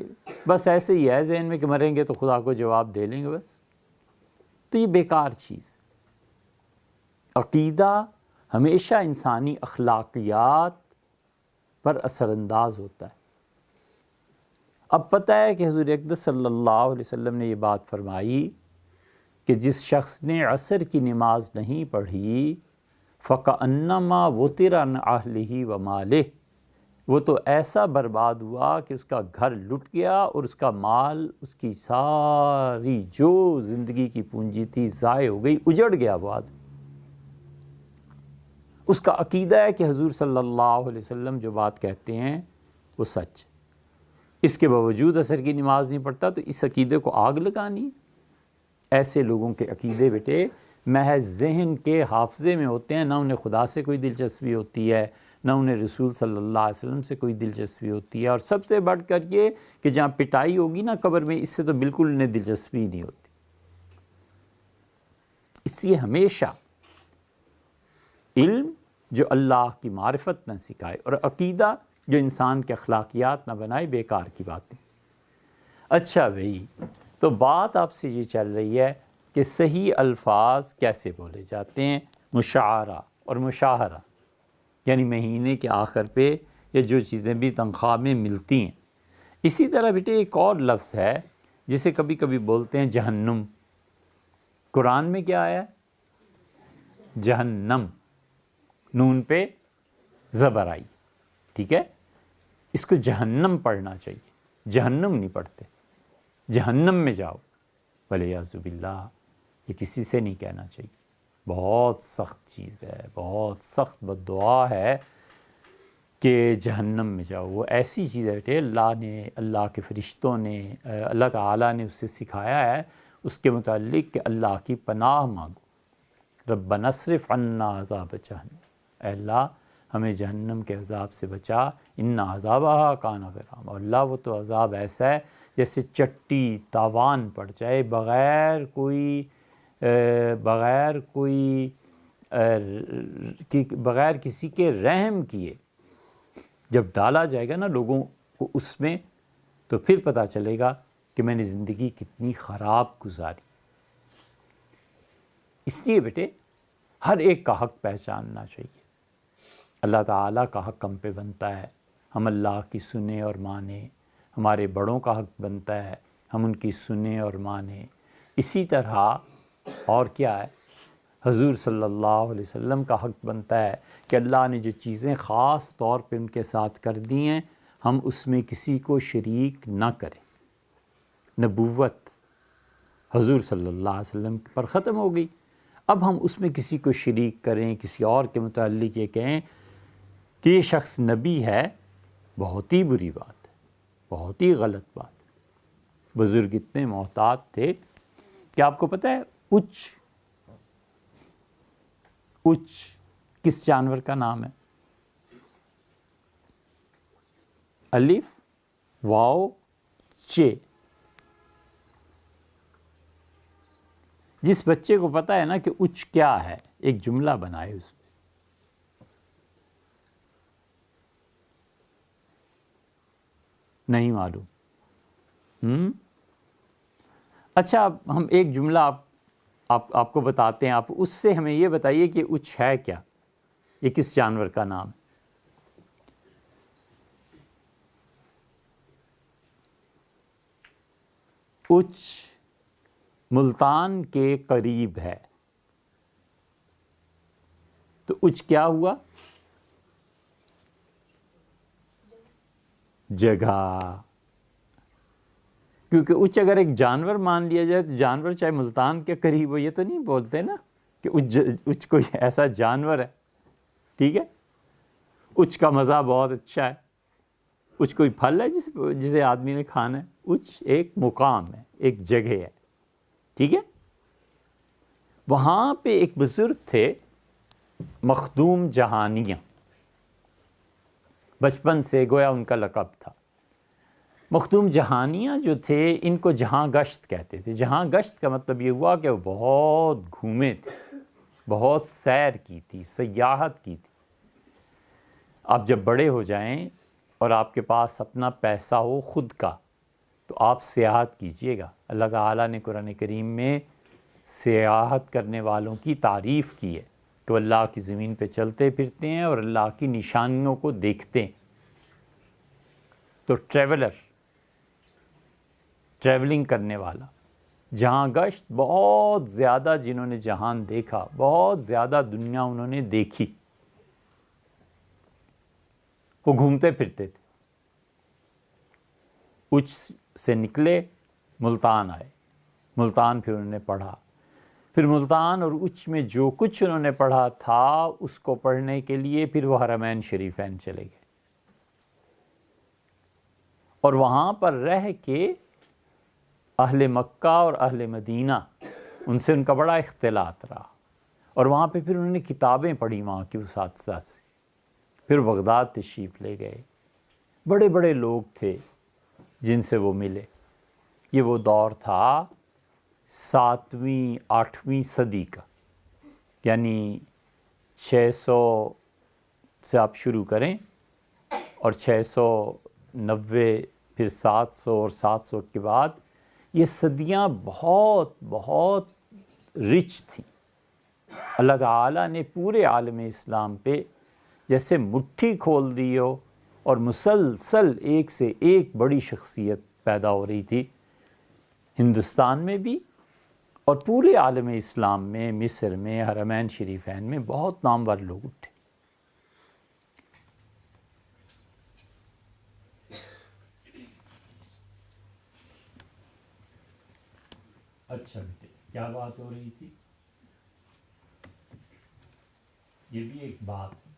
بس ایسے ہی ہے ذہن میں کہ مریں گے تو خدا کو جواب دے لیں گے بس۔ تو یہ بیکار چیز ہے۔ عقیدہ ہمیشہ انسانی اخلاقیات پر اثر انداز ہوتا ہے۔ اب پتہ ہے کہ حضور اقدس صلی اللہ علیہ وسلم نے یہ بات فرمائی کہ جس شخص نے عصر کی نماز نہیں پڑھی فَكَأَنَّمَا وُتِرَ عَنْ أَهْلِهِ وَمَالِهِ، وہ تو ایسا برباد ہوا کہ اس کا گھر لٹ گیا اور اس کا مال، اس کی ساری جو زندگی کی پونجی تھی ضائع ہو گئی، اجڑ گیا وہ آدمی۔ اس کا عقیدہ ہے کہ حضور صلی اللہ علیہ وسلم جو بات کہتے ہیں وہ سچ، اس کے باوجود عصر کی نماز نہیں پڑھتا، تو اس عقیدے کو آگ لگانی۔ ایسے لوگوں کے عقیدے بیٹے محض ذہن کے حافظے میں ہوتے ہیں، نہ انہیں خدا سے کوئی دلچسپی ہوتی ہے، نہ انہیں رسول صلی اللہ علیہ وسلم سے کوئی دلچسپی ہوتی ہے، اور سب سے بڑھ کر یہ کہ جہاں پٹائی ہوگی نا قبر میں، اس سے تو بالکل انہیں دلچسپی نہیں ہوتی۔ اس لیے ہمیشہ علم جو اللہ کی معرفت نہ سکھائے اور عقیدہ جو انسان کے اخلاقیات نہ بنائے، بیکار کی باتیں۔ اچھا بھئی، تو بات آپ سے یہ چل رہی ہے کہ صحیح الفاظ کیسے بولے جاتے ہیں؟ مشاعرہ اور مشاہرہ، یعنی مہینے کے آخر پہ یا جو چیزیں بھی تنخواہ میں ملتی ہیں۔ اسی طرح بیٹے ایک اور لفظ ہے جسے کبھی کبھی بولتے ہیں جہنم۔ قرآن میں کیا آیا ہے؟ جہنم، نون پہ زبر آئی، ٹھیک ہے؟ اس کو جہنم پڑھنا چاہیے، جہنم نہیں پڑھتے، جہنم میں جاؤ، وَلِعِیَاذُ بِاللَّہ، یہ کسی سے نہیں کہنا چاہیے۔ بہت سخت چیز ہے، بہت سخت بد دعا ہے کہ جہنم میں جاؤ۔ وہ ایسی چیز ہے بیٹے، اللہ نے، اللہ کے فرشتوں نے، اللہ تعالیٰ نے اسے سکھایا ہے اس کے متعلق کہ اللہ کی پناہ مانگو، ربنا اصرف عنا عذاب جہنم، اے اللہ ہمیں جہنم کے عذاب سے بچا، ان عذابہا کان غرام، اور اللہ وہ تو عذاب ایسا ہے جیسے چٹی تاوان پڑ جائے، بغیر کسی کے رحم کیے جب ڈالا جائے گا نا لوگوں کو اس میں، تو پھر پتہ چلے گا کہ میں نے زندگی کتنی خراب گزاری۔ اس لیے بیٹے ہر ایک کا حق پہچاننا چاہیے۔ اللہ تعالیٰ کا حق ہم پہ بنتا ہے، ہم اللہ کی سنیں اور مانیں۔ ہمارے بڑوں کا حق بنتا ہے، ہم ان کی سنیں اور مانیں۔ اسی طرح اور کیا ہے؟ حضور صلی اللہ علیہ وسلم کا حق بنتا ہے کہ اللہ نے جو چیزیں خاص طور پہ ان کے ساتھ کر دی ہیں، ہم اس میں کسی کو شریک نہ کریں۔ نبوت حضور صلی اللہ علیہ وسلم پر ختم ہو گئی، اب ہم اس میں کسی کو شریک کریں، کسی اور کے متعلق یہ کہیں کہ یہ شخص نبی ہے، بہت ہی بری بات ہے، بہت ہی غلط بات ہے۔ بزرگ اتنے محتاط تھے کہ آپ کو پتہ ہے اچ کس جانور کا نام ہے؟ الف واو چے۔ جس بچے کو پتہ ہے نا کہ اچ کیا ہے، ایک جملہ بنائے اس میں۔ نہیں معلوم؟ اچھا ہم ایک جملہ آپ کو بتاتے ہیں، آپ اس سے ہمیں یہ بتائیے کہ اچ ہے کیا، یہ کس جانور کا نام ہے؟ اچ ملتان کے قریب ہے، تو اچ کیا ہوا؟ جگہ۔ کیونکہ اچ اگر ایک جانور مان لیا جائے تو جانور چاہے ملتان کے قریب ہو، یہ تو نہیں بولتے نا کہ اچ کوئی ایسا جانور ہے، ٹھیک ہے؟ اچ کا مزہ بہت اچھا ہے، اچ کوئی پھل ہے جسے آدمی نے کھانا ہے؟ اچ ایک مقام ہے، ایک جگہ ہے، ٹھیک ہے؟ وہاں پہ ایک بزرگ تھے مخدوم جہانیاں، بچپن سے گویا ان کا لقب تھا۔ مخدوم جہانیاں جو تھے ان کو جہاں گشت کہتے تھے۔ جہاں گشت کا مطلب یہ ہوا کہ وہ بہت گھومے تھے، بہت سیر کی تھی، سیاحت کی تھی۔ آپ جب بڑے ہو جائیں اور آپ کے پاس اپنا پیسہ ہو خود کا تو آپ سیاحت کیجئے گا۔ اللہ تعالیٰ نے قرآن کریم میں سیاحت کرنے والوں کی تعریف کی ہے کہ وہ اللہ کی زمین پہ چلتے پھرتے ہیں اور اللہ کی نشانیوں کو دیکھتے ہیں۔ تو ٹریولنگ کرنے والا، جہاں گشت، بہت زیادہ جنہوں نے جہان دیکھا، بہت زیادہ دنیا انہوں نے دیکھی، وہ گھومتے پھرتے تھے۔ اچ سے نکلے، ملتان آئے، ملتان پھر انہوں نے پڑھا، پھر ملتان اور اچ میں جو کچھ انہوں نے پڑھا تھا اس کو پڑھنے کے لیے پھر وہ حرمین شریفین چلے گئے، اور وہاں پر رہ کے اہل مکہ اور اہل مدینہ ان سے ان کا بڑا اختلاط رہا، اور وہاں پہ پھر انہوں نے کتابیں پڑھی وہاں کے اساتذہ سے۔ پھر بغداد تشریف لے گئے، بڑے بڑے لوگ تھے جن سے وہ ملے۔ یہ وہ دور تھا 7ویں 8ویں صدی کا، یعنی 600 سے آپ شروع کریں اور 690، پھر 700 اور 700 کے بعد یہ صدیاں بہت بہت رچ تھیں۔ اللہ تعالیٰ نے پورے عالم اسلام پہ جیسے مٹھی کھول دی ہو اور مسلسل ایک سے ایک بڑی شخصیت پیدا ہو رہی تھی، ہندوستان میں بھی اور پورے عالم اسلام میں، مصر میں، حرمین شریفین میں بہت نامور لوگ اٹھے۔ اچھا بیٹے، کیا بات ہو رہی تھی؟ یہ بھی ایک بات ہے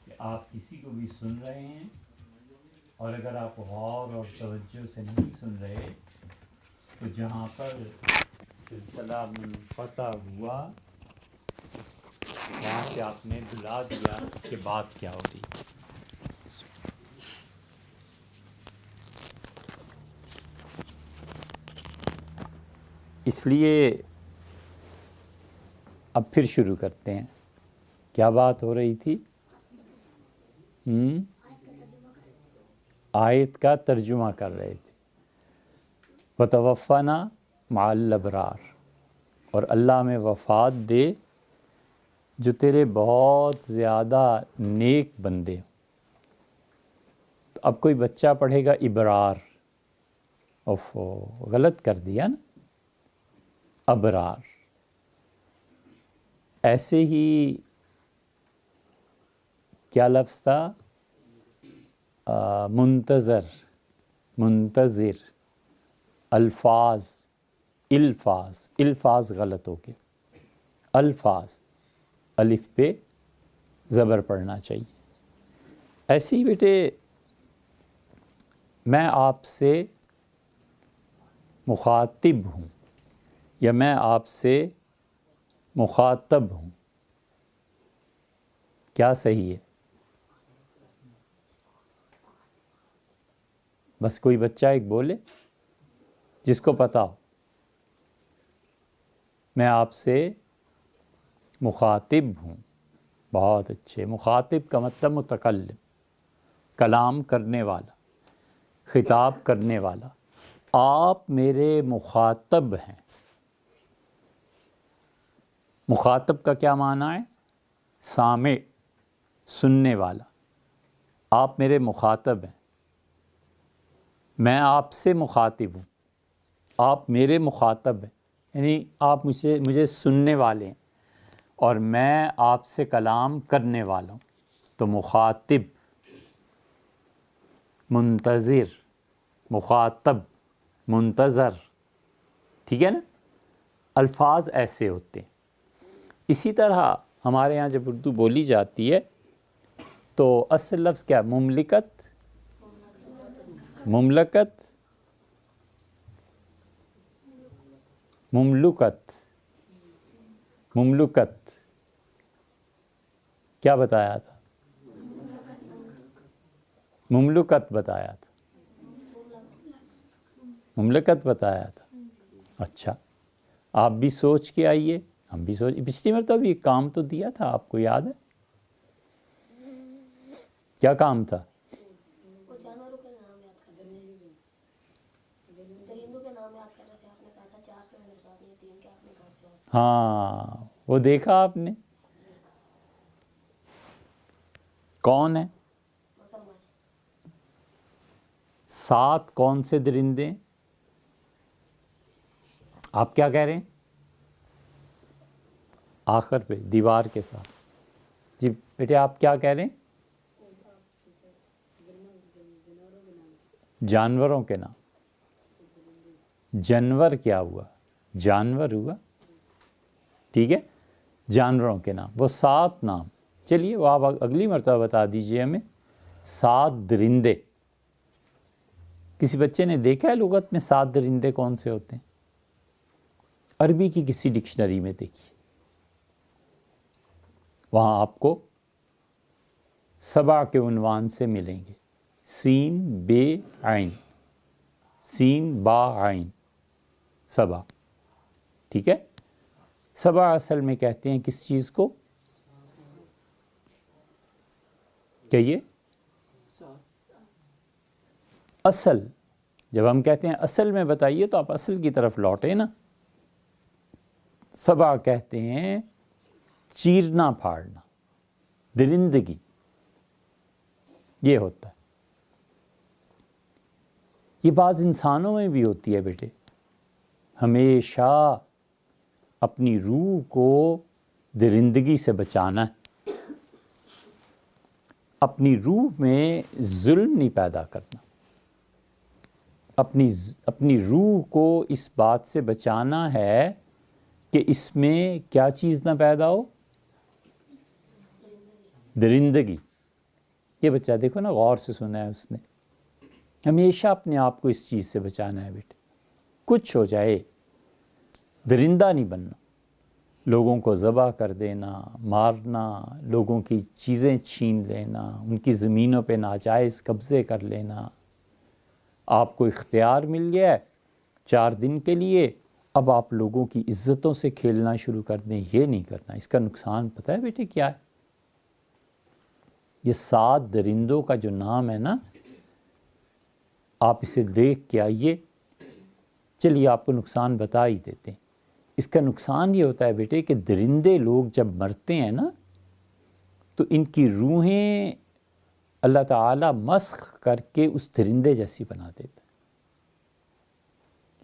کہ آپ کسی کو بھی سن رہے ہیں اور اگر آپ غور اور توجہ سے نہیں سن رہے تو جہاں پر سلسلہ منقطع ہوا وہاں سے آپ نے بلا دیا کہ بات کیا ہو رہی۔ اس لیے اب پھر شروع کرتے ہیں۔ کیا بات ہو رہی تھی؟ آیت کا ترجمہ کر رہے تھے۔ وَتَوَفَّنَا مَعَ الْأَبْرَارِ، اور اللہ میں وفات دے جو تیرے بہت زیادہ نیک بندے ہوں۔ تو اب کوئی بچہ پڑھے گا ابرار، غلط کر دیا نا، ابرار۔ ایسے ہی کیا لفظ تھا؟ منتظر، الفاظ غلط ہو گئے، الفاظ، الف پہ زبر پڑھنا چاہیے۔ ایسے ہی بیٹے میں آپ سے مخاطب ہوں یا میں آپ سے مخاطب ہوں، کیا صحیح ہے؟ بس کوئی بچہ ایک بولے جس کو پتا ہو۔ میں آپ سے مخاطب ہوں، بہت اچھے۔ مخاطب کا مطلب متکلم، کلام کرنے والا، خطاب کرنے والا۔ آپ میرے مخاطب ہیں۔ مخاطب کا کیا معنی ہے؟ سامع، سننے والا۔ آپ میرے مخاطب ہیں، میں آپ سے مخاطب ہوں، آپ میرے مخاطب ہیں، یعنی آپ مجھے سننے والے ہیں اور میں آپ سے کلام کرنے والا ہوں۔ تو مخاطب، منتظر، مخاطب، منتظر، ٹھیک ہے نا؟ الفاظ ایسے ہوتے ہیں۔ اسی طرح ہمارے ہاں جب اردو بولی جاتی ہے تو اصل لفظ کیا؟ مملکت، مملکت، مملکت، مملکت کیا بتایا تھا؟ مملکت بتایا تھا، مملکت بتایا تھا. اچھا آپ بھی سوچ کے آئیے، ہم بھی سوچ، پچھلی مرتبہ بھی ایک کام تو دیا تھا آپ کو، یاد ہے کیا کام تھا؟ وہ جانوروں کے نام یاد کر رہے تھے، درندوں کے نام یاد کر رہے تھے. آپ نے کہا تھا 4 کے میں نے بتا دیے 3 کے، آپ نے کہا سے یاد. ہاں وہ دیکھا آپ نے، کون ہے؟ مگرمچھ. 7 کون سے درندے؟ آپ کیا کہہ رہے ہیں آخر پہ دیوار کے ساتھ؟ جی بیٹے آپ کیا کہہ رہے ہیں؟ جانوروں کے نام. جانور کیا ہوا؟ جانور ہوا، ٹھیک ہے، جانوروں کے نام وہ 7 نام. چلیے وہ آپ اگلی مرتبہ بتا دیجئے ہمیں. 7 درندے، کسی بچے نے دیکھا ہے لغت میں 7 درندے کون سے ہوتے ہیں؟ عربی کی کسی ڈکشنری میں دیکھیے، وہاں آپ کو 7 کے عنوان سے ملیں گے. سین بے عین، سین با عین، 7. ٹھیک ہے، 7 اصل میں کہتے ہیں کس چیز کو؟ کہیے. اصل، جب ہم کہتے ہیں اصل میں بتائیے تو آپ اصل کی طرف لوٹے نا. 7 کہتے ہیں چیرنا پھاڑنا، درندگی، یہ ہوتا ہے. یہ بعض انسانوں میں بھی ہوتی ہے بیٹے. ہمیشہ اپنی روح کو درندگی سے بچانا ہے، اپنی روح میں ظلم نہیں پیدا کرنا، اپنی روح کو اس بات سے بچانا ہے کہ اس میں کیا چیز نہ پیدا ہو؟ درندگی. یہ بچہ دیکھو نا، غور سے سنا ہے اس نے. ہمیشہ اپنے آپ کو اس چیز سے بچانا ہے بیٹے. کچھ ہو جائے درندہ نہیں بننا، لوگوں کو ذبح کر دینا، مارنا، لوگوں کی چیزیں چھین لینا، ان کی زمینوں پہ ناجائز قبضے کر لینا. آپ کو اختیار مل گیا ہے 4 دن کے لیے، اب آپ لوگوں کی عزتوں سے کھیلنا شروع کر دیں، یہ نہیں کرنا. اس کا نقصان پتہ ہے بیٹے کیا ہے؟ یہ 7 درندوں کا جو نام ہے نا، آپ اسے دیکھ کے آئیے. چلیے آپ کو نقصان بتا ہی دیتے ہیں. اس کا نقصان یہ ہوتا ہے بیٹے کہ درندے لوگ جب مرتے ہیں نا تو ان کی روحیں اللہ تعالیٰ مسخ کر کے اس درندے جیسی بنا دیتا ہے.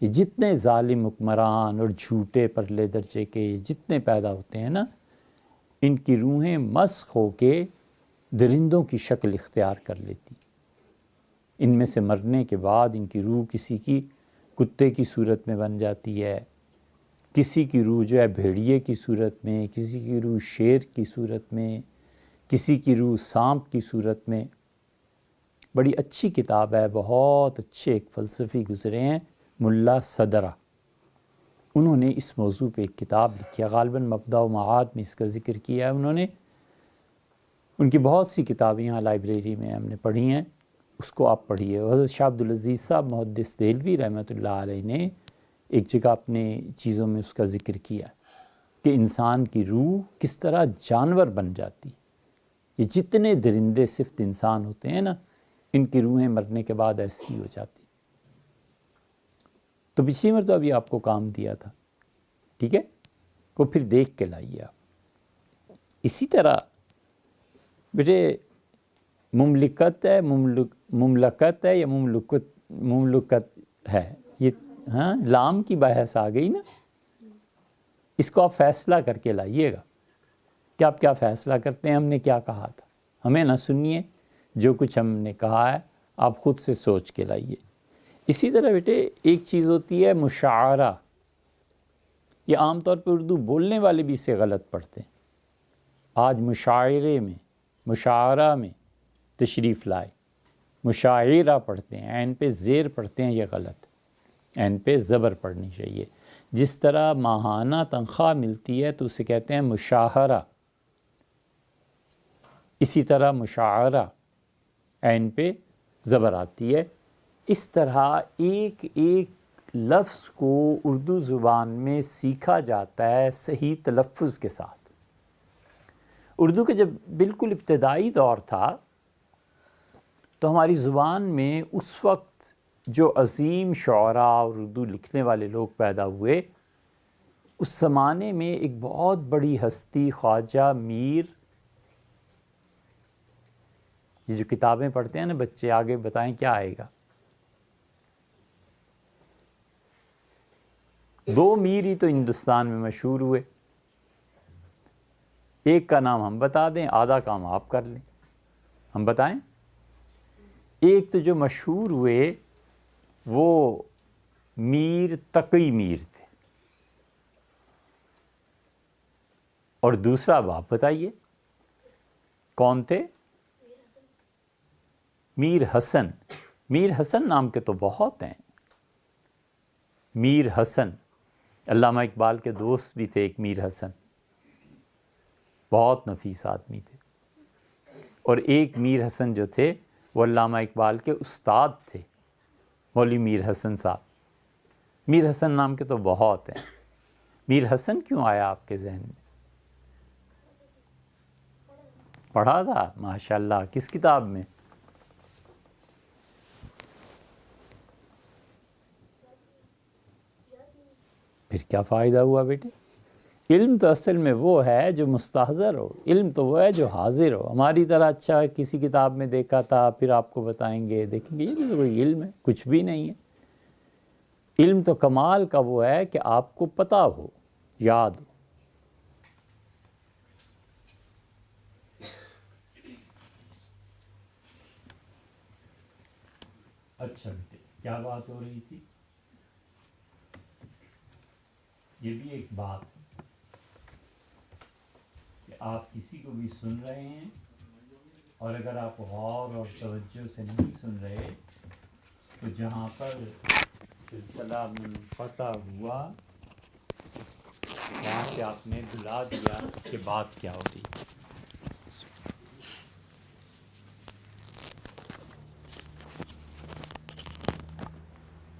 یہ جتنے ظالم حکمران اور جھوٹے پرلے درجے کے جتنے پیدا ہوتے ہیں نا، ان کی روحیں مسخ ہو کے درندوں کی شکل اختیار کر لیتی. ان میں سے مرنے کے بعد ان کی روح کسی کی کتے کی صورت میں بن جاتی ہے، کسی کی روح جو ہے بھیڑیے کی صورت میں، کسی کی روح شیر کی صورت میں، کسی کی روح سانپ کی صورت میں. بڑی اچھی کتاب ہے، بہت اچھے ایک فلسفی گزرے ہیں ملا صدرہ، انہوں نے اس موضوع پہ ایک کتاب لکھی ہے. غالباً مبدأ و معاد میں اس کا ذکر کیا ہے انہوں نے. ان کی بہت سی کتابیں یہاں لائبریری میں ہم نے پڑھی ہیں، اس کو آپ پڑھیے. حضرت شاہ عبدالعزیز صاحب محدث دہلوی رحمۃ اللہ علیہ نے ایک جگہ اپنے چیزوں میں اس کا ذکر کیا کہ انسان کی روح کس طرح جانور بن جاتی. یہ جتنے درندے صفت انسان ہوتے ہیں نا، ان کی روحیں مرنے کے بعد ایسی ہو جاتی. تو پچھلی مرتبہ بھی آپ کو کام دیا تھا، ٹھیک ہے، وہ پھر دیکھ کے لائیے آپ. اسی طرح بیٹے مملکت ہے، مملکت ہے یا مملکت ہے، یہ ہاں لام کی بحث آ گئی نا. اس کو آپ فیصلہ کر کے لائیے گا کہ آپ کیا فیصلہ کرتے ہیں. ہم نے کیا کہا تھا، ہمیں نہ سنیے، جو کچھ ہم نے کہا ہے آپ خود سے سوچ کے لائیے. اسی طرح بیٹے ایک چیز ہوتی ہے مشاعرہ. یہ عام طور پہ اردو بولنے والے بھی اسے غلط پڑھتے ہیں. آج مشاعرے میں، مشاعرہ میں تشریف لائے. مشاعرہ پڑھتے ہیں، عین پہ زیر پڑھتے ہیں، یہ غلط. عین پہ زبر پڑھنی چاہیے. جس طرح ماہانہ تنخواہ ملتی ہے تو اسے کہتے ہیں مشاہرہ، اسی طرح مشاعرہ عین پہ زبر آتی ہے. اس طرح ایک ایک لفظ کو اردو زبان میں سیکھا جاتا ہے صحیح تلفظ کے ساتھ. اردو کا جب بالکل ابتدائی دور تھا تو ہماری زبان میں اس وقت جو عظیم شعراء اور اردو لکھنے والے لوگ پیدا ہوئے، اس زمانے میں ایک بہت بڑی ہستی خواجہ میر، یہ جو کتابیں پڑھتے ہیں نا بچے، آگے بتائیں کیا آئے گا. 2 میر ہی تو ہندوستان میں مشہور ہوئے. ایک کا نام ہم بتا دیں، آدھا کام آپ کر لیں. ہم بتائیں. ایک تو جو مشہور ہوئے وہ میر تقی میر تھے، اور دوسرا آپ بتائیے کون تھے؟ میر حسن. میر حسن نام کے تو بہت ہیں. میر حسن، علامہ اقبال کے دوست بھی تھے ایک میر حسن، بہت نفیس آدمی تھے. اور ایک میر حسن جو تھے وہ علامہ اقبال کے استاد تھے، مولوی میر حسن صاحب. میر حسن نام کے تو بہت ہیں. میر حسن کیوں آیا آپ کے ذہن میں؟ پڑھا تھا؟ ماشاءاللہ. کس کتاب میں؟ پھر کیا فائدہ ہوا بیٹے؟ علم تو اصل میں وہ ہے جو مستحضر ہو، علم تو وہ ہے جو حاضر ہو. ہماری طرح اچھا کسی کتاب میں دیکھا تھا پھر آپ کو بتائیں گے، دیکھیں گے، یہ تو کوئی علم ہے؟ کچھ بھی نہیں ہے. علم تو کمال کا وہ ہے کہ آپ کو پتہ ہو، یاد ہو. اچھا بیٹے، کیا بات ہو رہی تھی؟ یہ بھی ایک بات ہے کہ آپ کسی کو بھی سن رہے ہیں، اور اگر آپ غور اور توجہ سے نہیں سن رہے تو جہاں پر سلسلہ منقطع ہوا وہاں سے آپ نے بلا دیا کہ بات کیا ہو رہی.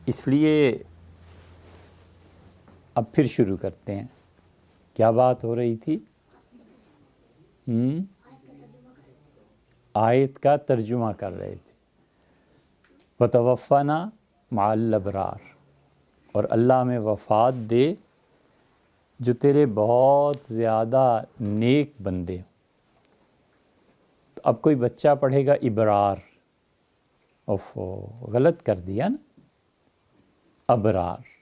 اس لیے اب پھر شروع کرتے ہیں. کیا بات ہو رہی تھی؟ آیت کا ترجمہ کر رہے تھے. وَتَوَفَّنَا مَعَ الْأَبْرَارِ، اور اللہ میں وفات دے جو تیرے بہت زیادہ نیک بندے ہوں. تو اب کوئی بچہ پڑھے گا ابرار، غلط کر دیا نا، ابرار.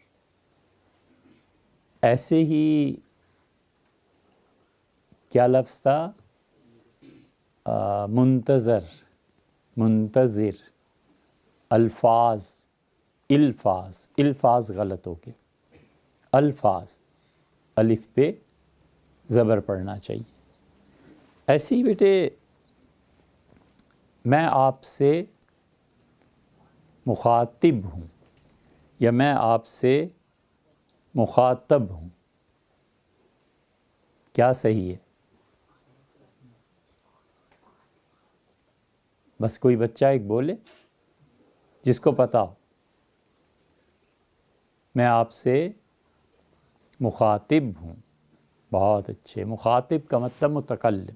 ایسے ہی کیا لفظ تھا؟ منتظر. الفاظ غلط ہو گئے. الفاظ، الف پہ زبر پڑھنا چاہیے. ایسے ہی بیٹے میں آپ سے مخاطب ہوں یا میں آپ سے مخاطب ہوں، کیا صحیح ہے؟ بس کوئی بچہ ایک بولے جس کو پتا ہو. میں آپ سے مخاطب ہوں. بہت اچھے. مخاطب کا مطلب متکلم،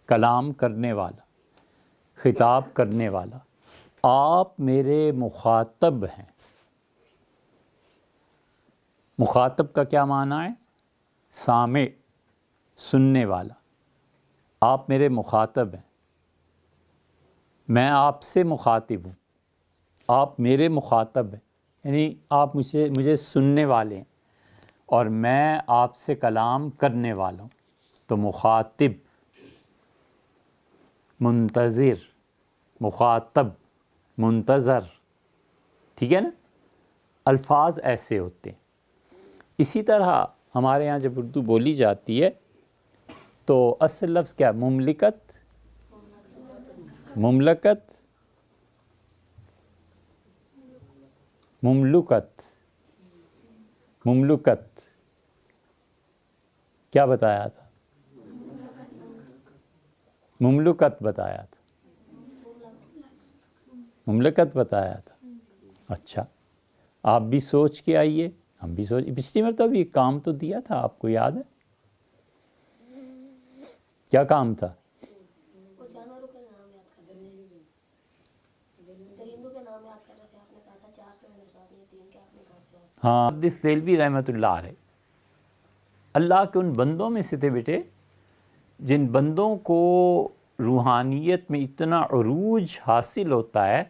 کلام کرنے والا، خطاب کرنے والا. آپ میرے مخاطب ہیں. مخاطب کا کیا معنی ہے؟ سامع، سننے والا. آپ میرے مخاطب ہیں. میں آپ سے مخاطب ہوں، آپ میرے مخاطب ہیں، یعنی آپ مجھے سننے والے ہیں اور میں آپ سے کلام کرنے والا ہوں. تو مخاطب، منتظر، مخاطب، منتظر. ٹھیک ہے نا؟ الفاظ ایسے ہوتے ہیں. اسی طرح ہمارے ہاں جب اردو بولی جاتی ہے تو اصل لفظ کیا؟ مملکت. مملکت، مملکت، مملکت کیا بتایا تھا؟ مملکت بتایا تھا، مملکت بتایا تھا. اچھا آپ بھی سوچ کے آئیے، ہم بھی سوچ، پچھلی مرتبہ بھی ایک کام تو دیا تھا، آپ کو یاد ہے کیا کام تھا؟ وہ جانوروں کے نام یاد کر درندوں کے نام یاد کر رہے تھے. آپ نے کہا تھا 4 کے میں نے بتا دیے، 3 کے آپ نے کہا سے یاد. ہاں محدث دہلوی رحمۃ اللہ علیہ اللہ کے ان بندوں میں سے تھے بیٹے جن بندوں کو روحانیت میں اتنا عروج حاصل ہوتا ہے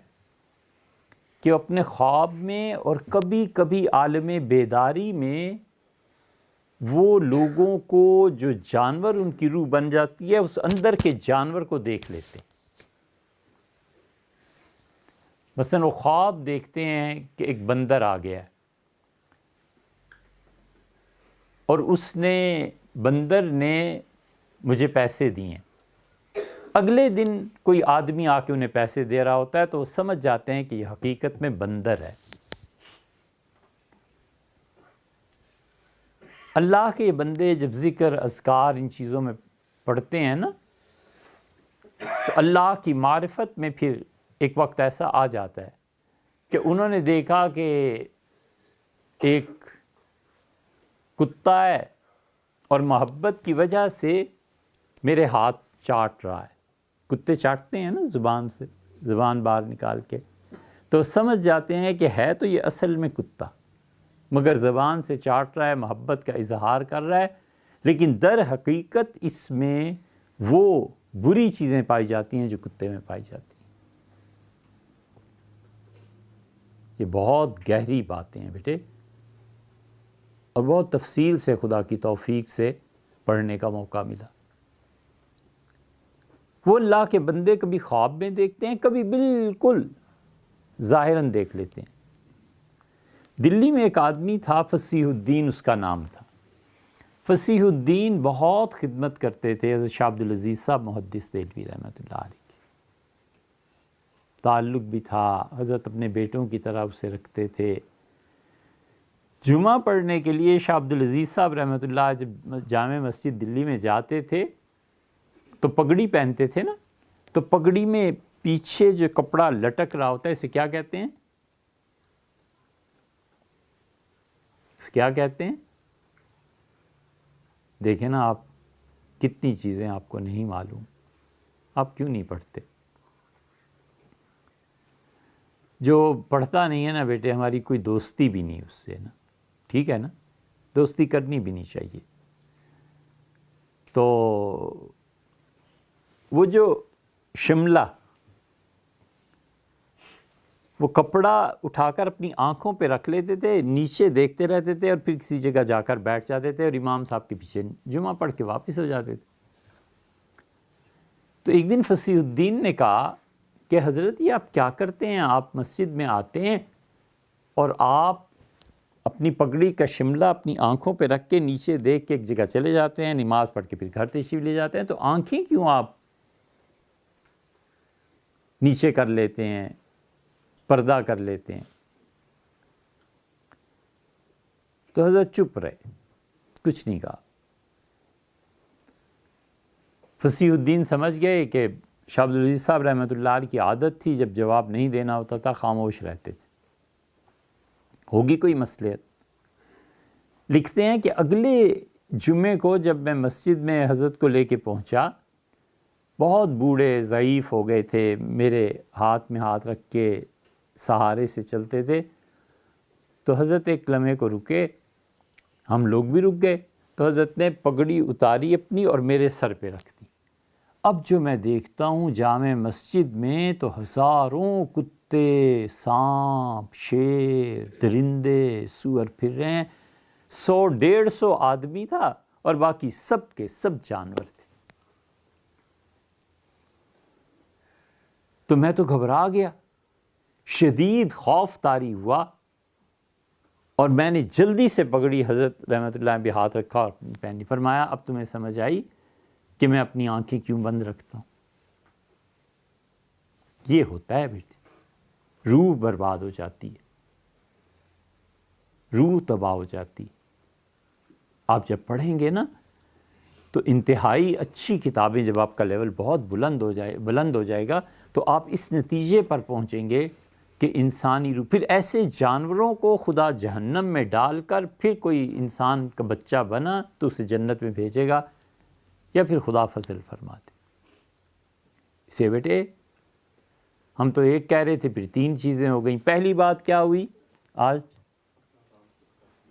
کہ وہ اپنے خواب میں اور کبھی کبھی عالم بیداری میں وہ لوگوں کو جو جانور ان کی روح بن جاتی ہے اس اندر کے جانور کو دیکھ لیتے. مثلا وہ خواب دیکھتے ہیں کہ ایک بندر آ گیا ہے اور اس نے بندر نے مجھے پیسے دیے. اگلے دن کوئی آدمی آ کے انہیں پیسے دے رہا ہوتا ہے تو وہ سمجھ جاتے ہیں کہ یہ حقیقت میں بندر ہے. اللہ کے یہ بندے جب ذکر اذکار ان چیزوں میں پڑھتے ہیں نا تو اللہ کی معرفت میں پھر ایک وقت ایسا آ جاتا ہے کہ انہوں نے دیکھا کہ ایک کتا ہے اور محبت کی وجہ سے میرے ہاتھ چاٹ رہا ہے. کتے چاٹتے ہیں نا زبان سے، زبان باہر نکال کے، تو سمجھ جاتے ہیں کہ ہے تو یہ اصل میں کتا مگر زبان سے چاٹ رہا ہے، محبت کا اظہار کر رہا ہے، لیکن در حقیقت اس میں وہ بری چیزیں پائی جاتی ہیں جو کتے میں پائی جاتی ہیں. یہ بہت گہری باتیں ہیں بیٹے اور بہت تفصیل سے خدا کی توفیق سے پڑھنے کا موقع ملا. وہ اللہ کے بندے کبھی خواب میں دیکھتے ہیں، کبھی بالکل ظاہراً دیکھ لیتے ہیں. دلی میں ایک آدمی تھا فصیح الدین اس کا نام تھا. فصیح الدین بہت خدمت کرتے تھے حضرت شاہ عبد العزیز صاحب محدث دہلوی رحمۃ اللہ علیہ کی. تعلق بھی تھا، حضرت اپنے بیٹوں کی طرح اسے رکھتے تھے. جمعہ پڑھنے کے لیے شاہ عبد العزیز صاحب رحمۃ اللہ جب جامع مسجد دلی میں جاتے تھے تو پگڑی پہنتے تھے نا، تو پگڑی میں پیچھے جو کپڑا لٹک رہا ہوتا ہے اسے کیا کہتے ہیں؟ کیا کہتے ہیں؟ دیکھیں نا آپ کتنی چیزیں آپ کو نہیں معلوم. آپ کیوں نہیں پڑھتے؟ جو پڑھتا نہیں ہے نا بیٹے ہماری کوئی دوستی بھی نہیں اس سے نا، ٹھیک ہے نا، دوستی کرنی بھی نہیں چاہیے. تو وہ جو شملہ وہ کپڑا اٹھا کر اپنی آنکھوں پہ رکھ لیتے تھے، نیچے دیکھتے رہتے تھے اور پھر کسی جگہ جا کر بیٹھ جاتے تھے اور امام صاحب کے پیچھے جمعہ پڑھ کے واپس ہو جاتے تھے. تو ایک دن فصیح الدین نے کہا کہ حضرت یہ آپ کیا کرتے ہیں؟ آپ مسجد میں آتے ہیں اور آپ اپنی پگڑی کا شملہ اپنی آنکھوں پہ رکھ کے نیچے دیکھ کے ایک جگہ چلے جاتے ہیں، نماز پڑھ کے پھر گھر تشریف لے جاتے ہیں، تو آنکھیں کیوں آپ نیچے کر لیتے ہیں، پردہ کر لیتے ہیں؟ تو حضرت چپ رہے، کچھ نہیں کہا. فصیح الدین سمجھ گئے کہ شاہ عبد العزیز صاحب رحمۃ اللہ علیہ کی عادت تھی جب جواب نہیں دینا ہوتا تھا خاموش رہتے تھے، ہوگی کوئی مصلحت. لکھتے ہیں کہ اگلے جمعے کو جب میں مسجد میں حضرت کو لے کے پہنچا، بہت بوڑھے ضعیف ہو گئے تھے، میرے ہاتھ میں ہاتھ رکھ کے سہارے سے چلتے تھے. تو حضرت ایک لمحے کو رکے، ہم لوگ بھی رک گئے. تو حضرت نے پگڑی اتاری اپنی اور میرے سر پہ رکھ دی. اب جو میں دیکھتا ہوں جامع مسجد میں تو ہزاروں کتے، سانپ، شیر، درندے، سور پھر رہے ہیں. 100-150 آدمی تھا اور باقی سب کے سب جانور تھے. تو میں تو گھبرا گیا، شدید خوف طاری ہوا اور میں نے جلدی سے پگڑی حضرت رحمۃ اللہ پہ ہاتھ رکھا اور پہنی. فرمایا اب تمہیں سمجھ آئی کہ میں اپنی آنکھیں کیوں بند رکھتا ہوں. یہ ہوتا ہے بیٹے، روح برباد ہو جاتی ہے، روح تباہ ہو جاتی ہے۔ آپ جب پڑھیں گے نا تو انتہائی اچھی کتابیں، جب آپ کا لیول بہت بلند ہو جائے گا تو آپ اس نتیجے پر پہنچیں گے کہ انسانی روح، پھر ایسے جانوروں کو خدا جہنم میں ڈال کر پھر کوئی انسان کا بچہ بنا تو اسے جنت میں بھیجے گا، یا پھر خدا فضل فرماتے۔ اسے بیٹے ہم تو ایک کہہ رہے تھے، پھر 3 چیزیں ہو گئیں۔ پہلی بات کیا ہوئی آج؟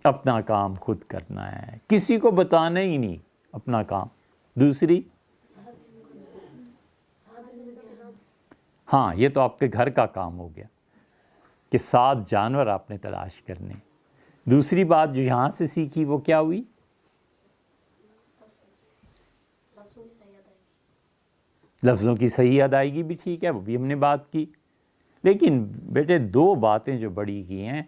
اپنا کام خود کرنا ہے، کسی کو بتانا ہی نہیں اپنا کام۔ دوسری، ہاں یہ تو آپ کے گھر کا کام ہو گیا کہ 7 جانور آپ نے تلاش کرنے۔ دوسری بات جو یہاں سے سیکھی وہ کیا ہوئی؟ لفظوں کی صحیح ادائیگی بھی ٹھیک ہے، وہ بھی ہم نے بات کی، لیکن بیٹے 2 باتیں جو بڑی کی ہیں،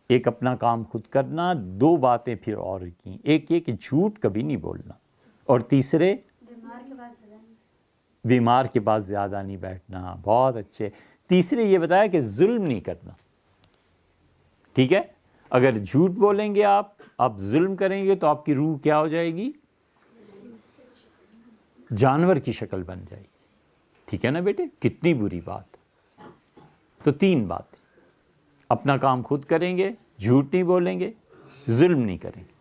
ایک اپنا کام خود کرنا، 2 باتیں پھر اور کی، ایک یہ کہ جھوٹ کبھی نہیں بولنا، اور تیسرے بیمار کے پاس زیادہ نہیں بیٹھنا۔ بہت اچھے۔ تیسرے یہ بتایا کہ ظلم نہیں کرنا، ٹھیک ہے؟ اگر جھوٹ بولیں گے آپ ظلم کریں گے تو آپ کی روح کیا ہو جائے گی؟ جانور کی شکل بن جائے گی، ٹھیک ہے نا بیٹے؟ کتنی بری بات۔ تو 3 باتیں، اپنا کام خود کریں گے، جھوٹ نہیں بولیں گے، ظلم نہیں کریں گے۔